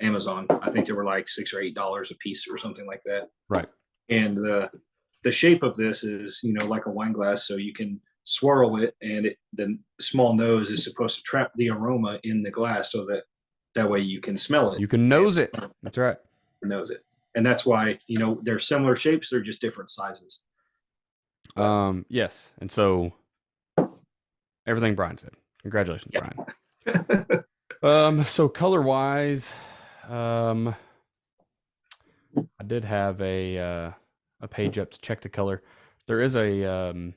Amazon. I think they were like $6 or $8 a piece or something like that. Right. And the shape of this is, like a wine glass, so you can swirl it, and the small nose is supposed to trap the aroma in the glass, so that way you can smell it. You can nose it. That's right. Nose it, and that's why they're similar shapes. They're just different sizes. Yes, and so everything Brian said. Congratulations, Brian. So color wise, I did have a page up to check the color. There is a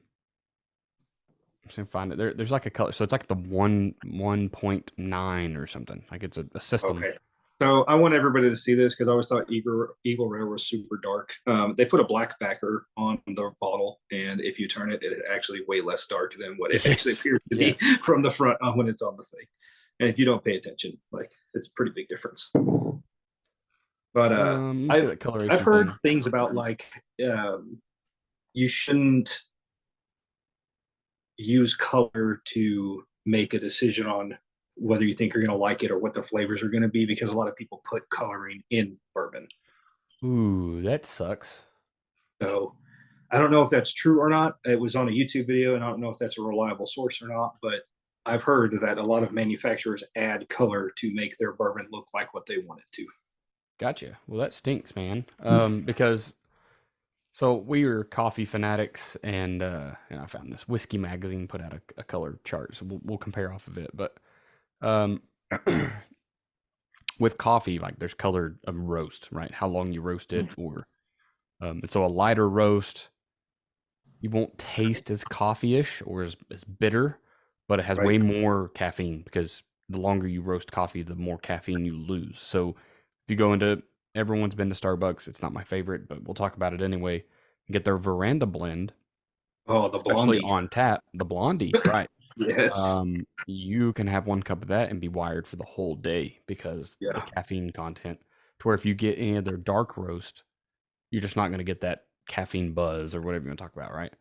I'm gonna find it. There's like a color, so it's like the 1.9 or something. Like it's a system. Okay. So I want everybody to see this because I always thought Eagle Rare was super dark. They put a black backer on the bottle, and if you turn it, it's actually way less dark than what it actually Yes, appears to be yes. from the front on when it's on the thing. And if you don't pay attention, like it's a pretty big difference. But Let me see I've that I've coloration heard thing. things about like you shouldn't use color to make a decision on whether you think you're going to like it or what the flavors are going to be because a lot of people put coloring in bourbon. Ooh, that sucks. So I don't know if that's true or not. It was on a YouTube video, and I don't know if that's a reliable source or not, but I've heard that a lot of manufacturers add color to make their bourbon look like what they want it to. Gotcha. Well, that stinks, man. Because so we were coffee fanatics, and I found this whiskey magazine put out a color chart, so we'll compare off of it. But um, with coffee, like there's color of roast, right? How long you roast it, or and so a lighter roast, you won't taste as coffee-ish or as bitter, but it has Right. way more caffeine because the longer you roast coffee, the more caffeine you lose. So if you go into everyone's been to Starbucks, it's not my favorite, but we'll talk about it anyway. Get their veranda blend, Oh, the especially blondie. on tap, the blondie, right? Yes. You can have one cup of that and be wired for the whole day because the Yeah. caffeine content. To where if you get any of their dark roast, you're just not going to get that caffeine buzz or whatever you want to talk about, right?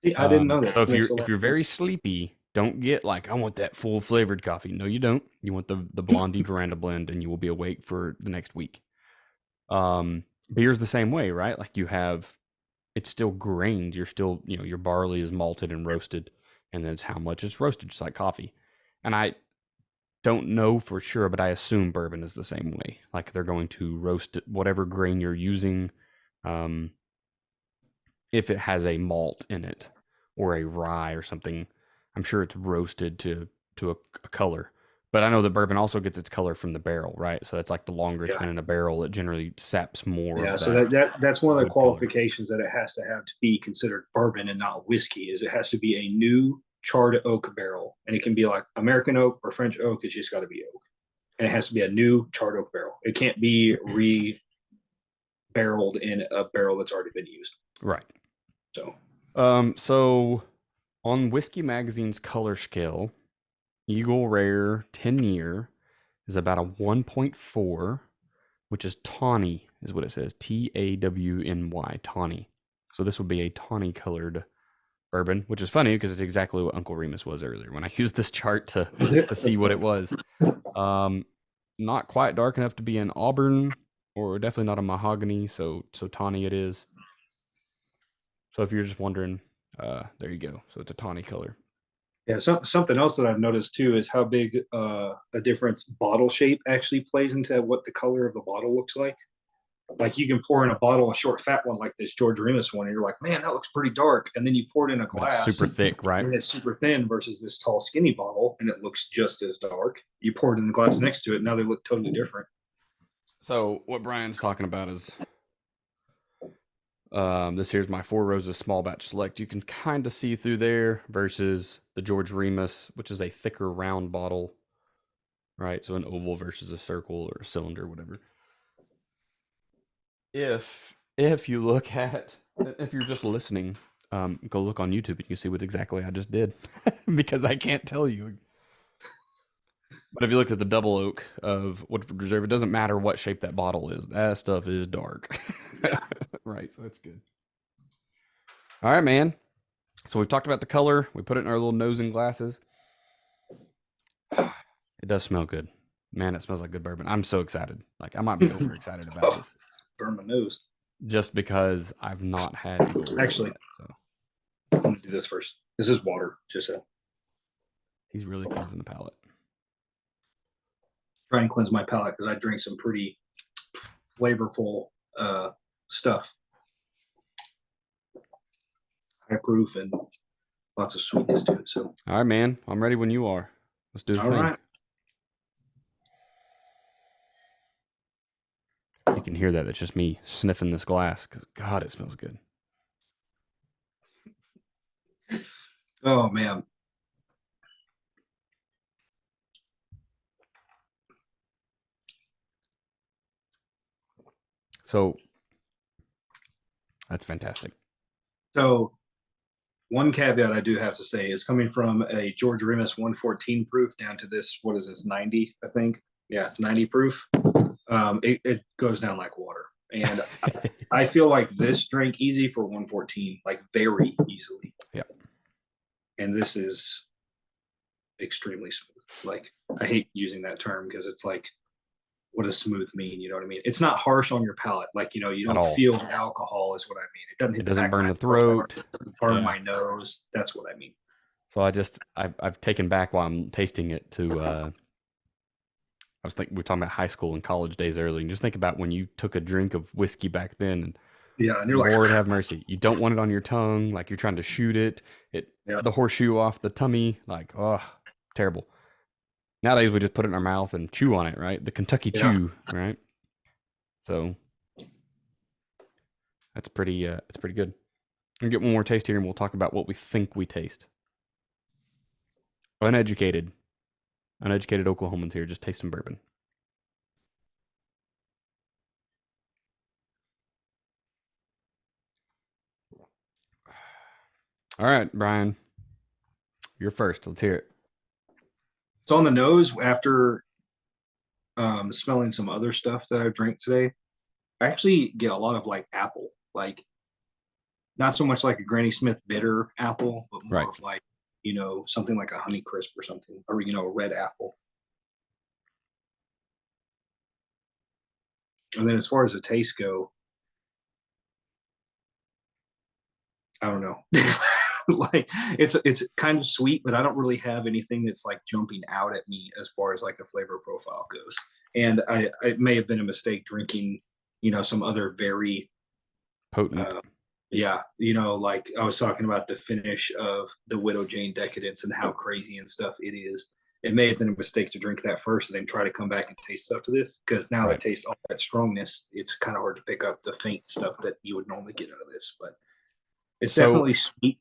See, I didn't know that. So That makes a if lot you're of very sense. sleepy, don't get like I want that full flavored coffee. No, you don't. You want the blondie veranda blend, and you will be awake for the next week. Beer's the same way, right? Like you have, it's still grained. You're still, your barley is malted and roasted, and that's how much it's roasted, just like coffee. And I don't know for sure, but I assume bourbon is the same way. Like they're going to roast whatever grain you're using. Um, if it has a malt in it or a rye or something, I'm sure it's roasted to a color. But I know that bourbon also gets its color from the barrel, right? So that's like the longer it's Yeah. been in a barrel, it generally saps more Yeah, of so that that's one of the wood color. qualifications that it has to have to be considered bourbon and not whiskey. Is it has to be a new charred oak barrel, and it can be like American oak or French oak. It's just got to be oak, and it has to be a new charred oak barrel. It can't be re-barreled in a barrel that's already been used. Right. So So on Whiskey Magazine's color scale, Eagle Rare 10-year is about a 1.4, which is tawny, is what it says. Tawny, tawny. So this would be a tawny colored bourbon, which is funny because it's exactly what Uncle Remus was earlier when I used this chart to see that's what it funny. was. Um, Not quite dark enough to be an auburn, or definitely not a mahogany. So tawny it is. So if you're just wondering, there you go. So it's a tawny color. Yeah, something else that I've noticed too is how big a difference bottle shape actually plays into what the color of the bottle looks like. Like you can pour in a bottle, a short fat one like this George Remus one, and you're like, man, that looks pretty dark. And then you pour it in a But it's glass super thick, right? and it's super thin versus this tall, skinny bottle, and it looks just as dark. You pour it in the glass next to it, now they look totally different. So what Brian's talking about is this here's my Four Roses Small Batch Select. You can kind of see through there versus the George Remus, which is a thicker round bottle, right? So an oval versus a circle or a cylinder, whatever. If you look at, if you're just listening, go look on YouTube and you can see what exactly I just did because I can't tell you. But if you look at the double oak of Woodford Reserve, it doesn't matter what shape that bottle is. That stuff is dark. Yeah. Right, so that's good. All right, man. So we've talked about the color. We put it in our little nose and glasses. It does smell good. Man, it smells like good bourbon. I'm so excited. Like I might be overexcited about Oh, this burn my nose. just because I've not had Eagle Rare Actually, yet. So I'm gonna do this first. This is water. Just he's really cleansing the palate. try and cleanse my palate because I drink some pretty flavorful stuff. High proof and lots of sweetness to it. So, All right, man. I'm ready when you are. Let's do the all thing. right. You can hear that. It's just me sniffing this glass because, God, it smells good. Oh, man. So that's fantastic. So one caveat I do have to say is coming from a George Remus 114 proof down to this, what is this, 90, I think? Yeah, it's 90 proof. It goes down like water. And I feel like this drank easy for 114, like very easily. Yeah. And this is extremely smooth. Like, I hate using that term because it's like, what does smooth mean? You know what I mean? It's not harsh on your palate. Like, you know, you At don't all. feel the alcohol is what I mean. It doesn't hit It the doesn't back burn of the my throat. It doesn't burn Yeah. my nose. That's what I mean. So I've taken back while I'm tasting it to I was thinking we were talking about high school and college days early, and just think about when you took a drink of whiskey back then, and Yeah, and you're like, Lord have mercy, you don't want it on your tongue, like you're trying to shoot it, yeah, the horseshoe off the tummy, like oh, terrible. Nowadays we just put it in our mouth and chew on it, right? The Kentucky yeah. chew, right? So that's pretty good. We'll get one more taste here, and we'll talk about what we think we taste. Uneducated Oklahomans here, just taste some bourbon. All right, Brian, you're first. Let's hear it. So on the nose, after smelling some other stuff that I've drank today, I actually get a lot of like apple, like not so much like a Granny Smith bitter apple, but more Right. of like, you know, something like a Honey Crisp or something, or, you know, a red apple. And then as far as the taste go, I don't know. Like it's kind of sweet, but I don't really have anything that's like jumping out at me as far as like the flavor profile goes. And it may have been a mistake drinking, you know, some other very Potent. uh, yeah, you know, like I was talking about the finish of the Widow Jane Decadence and how crazy and stuff it is. It may have been a mistake to drink that first and then try to come back and taste stuff to this, because now Right. that tastes all that strongness, it's kind of hard to pick up the faint stuff that you would normally get out of this. But it's So definitely sweet.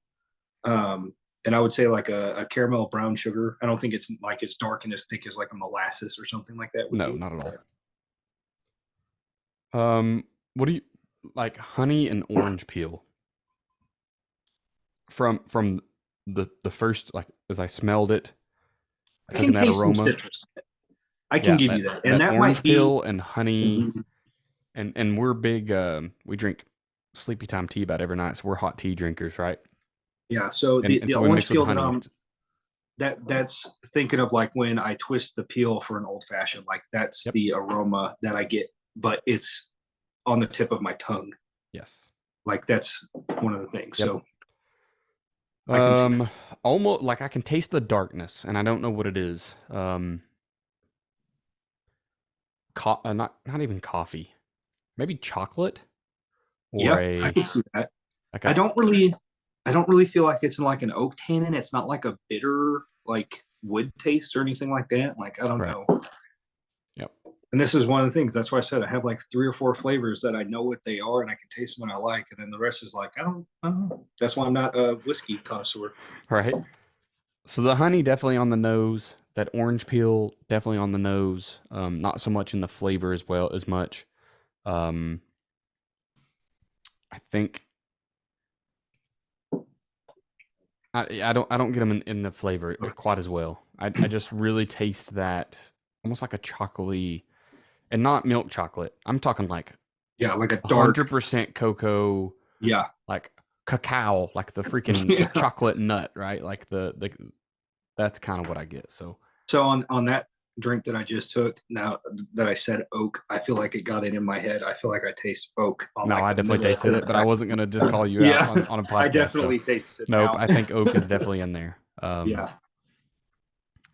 And I would say like a caramel brown sugar. I don't think it's like as dark and as thick as like a molasses or something like that would no, be. not at all. What do you like? Honey and orange peel from the first, like as I smelled it, I I took can in that taste some aroma. citrus. I can Yeah, give that you that. And that that might orange be peel and honey, Mhm. and we're big. We drink sleepy time tea about every night, so we're hot tea drinkers, right? Yeah. So And the so we orange mix with peel honey. that's thinking of like when I twist the peel for an old fashioned, like that's Yep. the aroma that I get, but it's on the tip of my tongue. Yes. Like that's one of the things. Yep. So I can see that. Almost like I can taste the darkness, and I don't know what it is. Not even coffee, maybe chocolate or Yeah, I a can see that. like I a don't really I don't really feel like it's in like an oak tannin. It's not like a bitter like wood taste or anything like that. Like I don't right. know. Yep. And this is one of the things. That's why I said I have like 3 or 4 flavors that I know what they are and I can taste them and I like, and then the rest is like I don't know. That's why I'm not a whiskey connoisseur. Right. So the honey definitely on the nose. That orange peel definitely on the nose. Not so much in the flavor as well as much. Um, I think I don't get them in the flavor quite as well. I just really taste that almost like a chocolatey, and not milk chocolate. I'm talking like Yeah, like a dark. 100% cocoa, Yeah, like cacao, like the freaking yeah. chocolate nut, right? Like the that's kind of what I get. So So on that drink that I just took, now that I said oak, I feel like it got it in my head. I feel like I taste oak on no, like I the definitely nose tasted and it, the but I back. wasn't gonna just call you out Yeah, on a I podcast. So definitely taste it nope, now. I think oak is definitely in there. Yeah,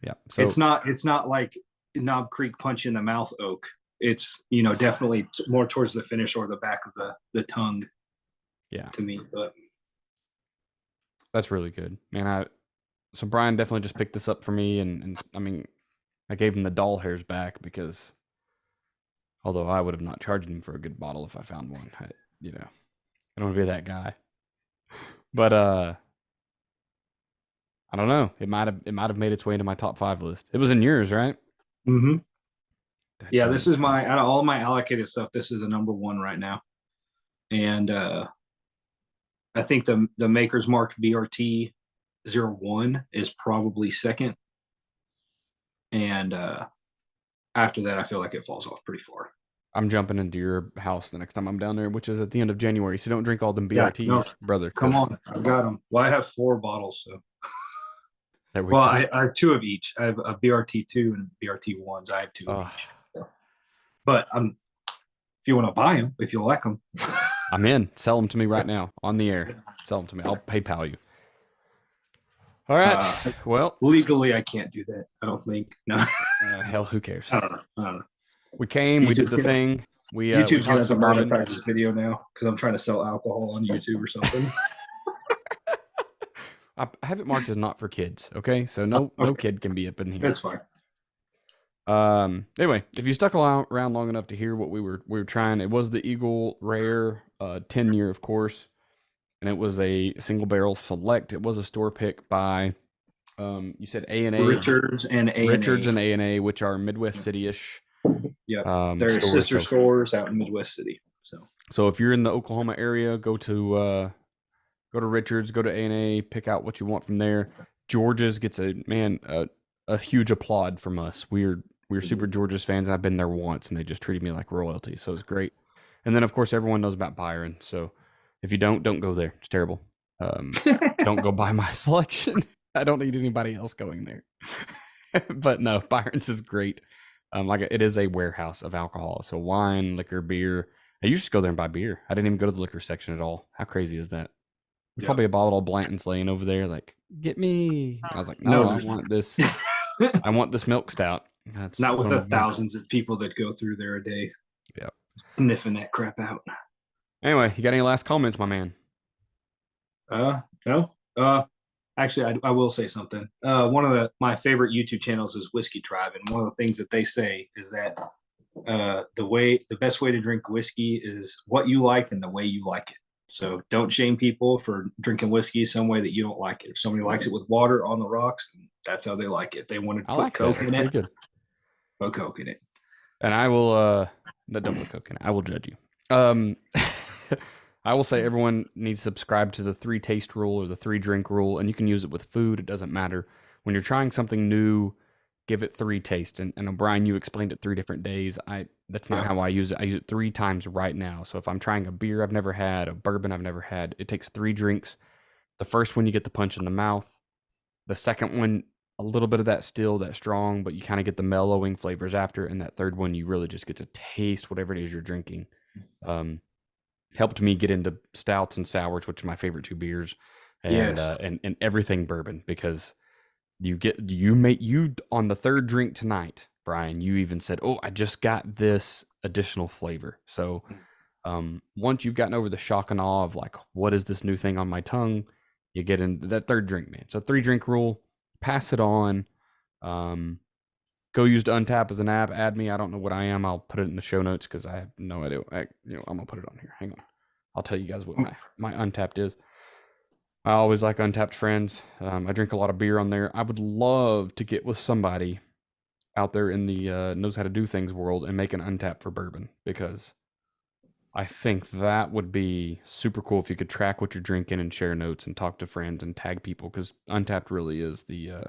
Yeah. So it's not like Knob Creek punch in the mouth oak. It's, you know, definitely more towards the finish or the back of the tongue yeah, to me. But that's really good, man. So Brian definitely just picked this up for me, and I mean, I gave him the doll hairs back because although I would have not charged him for a good bottle if I found one, I don't want to be that guy. But I don't know. It might have made its way into my top 5 list. It was in yours, right? mm-hmm. That Yeah, this Diamond is Strike. my out of all my allocated stuff. This is a number one right now, and I think the Maker's Mark BRT 01 is probably second, and after that, I feel like it falls off pretty far. I'm jumping into your house the next time I'm down there, which is at the end of January. So don't drink all them Yeah, no, BRTs, brother. come 'Cause on, I've got them. Well, I have 4 bottles, so there we well, go. I have 2 of each. I have a BRT 2 and BRT 1s. I have 2 of Uh, each. So. But if you want to buy them, if you like them, I'm in. Sell them to me right now on the air. Sell them to me. I'll PayPal you. All right. Well, legally I can't do that. I don't think. No, hell, who cares? I don't know. I don't know. We came. We did the thing. We YouTube's talked gonna have to some bourbon. monetize this video now because I'm trying to sell alcohol on YouTube or something. I have it marked as not for kids. Okay, so no kid can be up in here. That's fine. Anyway, if you stuck around long enough to hear what we were trying, it was the Eagle Rare 10-year, of course, and it was a single barrel select. It was a store pick by you said A&A, Richards and A&A. Richards and A&A, which are Midwest City-ish. Yeah, they're sister stores out in Midwest City. So if you're in the Oklahoma area, go to Richards, go to A&A, pick out what you want from there. George's gets a huge applaud from us. We're super George's fans. I've been there once, and they just treated me like royalty, so it's great. And then, of course, everyone knows about Byron. So if you don't go there. It's terrible. Don't go buy my selection. I don't need anybody else going there. But no, Byron's is great. It is a warehouse of alcohol. So wine, liquor, beer. You just go there and buy beer. I didn't even go to the liquor section at all. How crazy is that? There's probably a bottle of Blanton's laying over there. Like, get me. I was like, no, I want this. I want this milk stout. That's not with the thousands of people that go through there a day. Yeah, sniffing that crap out. Anyway, you got any last comments, my man? No. Actually, I will say something. One of my favorite YouTube channels is Whiskey Tribe, and one of the things that they say is that the best way to drink whiskey is what you like and the way you like it. So don't shame people for drinking whiskey some way that you don't like it. If somebody likes it with water on the rocks, that's how they like it. If they want to put Coke in it, put Coke in it. And I will don't put Coke in it. I will judge you. I will say everyone needs to subscribe to the 3 taste rule or the 3 drink rule, and you can use it with food. It doesn't matter. When you're trying something new, give it 3 tastes. And O'Brien, you explained it 3 different days. That's not how I use it. I use it 3 times right now. So if I'm trying a beer I've never had, a bourbon I've never had, it takes 3 drinks. The first one, you get the punch in the mouth. The second one, a little bit of that still, that strong, but you kind of get the mellowing flavors after. And that third one, you really just get to taste whatever it is you're drinking. Helped me get into stouts and sours, which are my favorite 2 beers, and everything bourbon, because you on the 3rd drink tonight, Brian, you even said, "Oh, I just got this additional flavor." So once you've gotten over the shock and awe of like, what is this new thing on my tongue, you get into that 3rd drink, man. So 3 drink rule, pass it on. Go use to Untap as an app. Add me. I don't know what I am. I'll put it in the show notes because I have no idea. I'm gonna put it on here. Hang on. I'll tell you guys what my Untapped is. I always like Untapped friends. I drink a lot of beer on there. I would love to get with somebody out there in the knows how to do things world and make an Untapped for bourbon, because I think that would be super cool if you could track what you're drinking and share notes and talk to friends and tag people, because Untapped really is the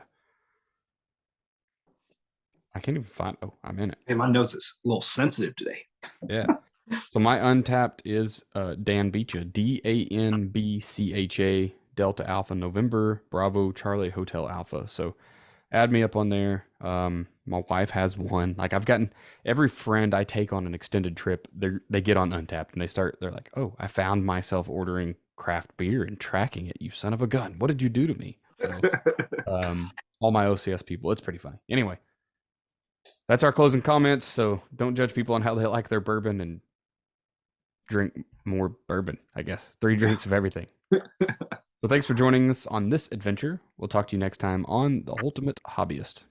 I can't even find. Oh, I'm in it. Hey, my nose is a little sensitive today. Yeah. So my Untapped is Dan Beecha, DANBCHA, Delta Alpha November Bravo Charlie Hotel Alpha. So add me up on there. My wife has one. Like, I've gotten every friend I take on an extended trip, they get on Untapped and they're like, "Oh, I found myself ordering craft beer and tracking it. You son of a gun! What did you do to me?" So all my OCS people, it's pretty funny. Anyway. That's our closing comments, so don't judge people on how they like their bourbon, and drink more bourbon, I guess. 3 drinks of everything. So thanks for joining us on this adventure. We'll talk to you next time on The Ultimate Hobbyist.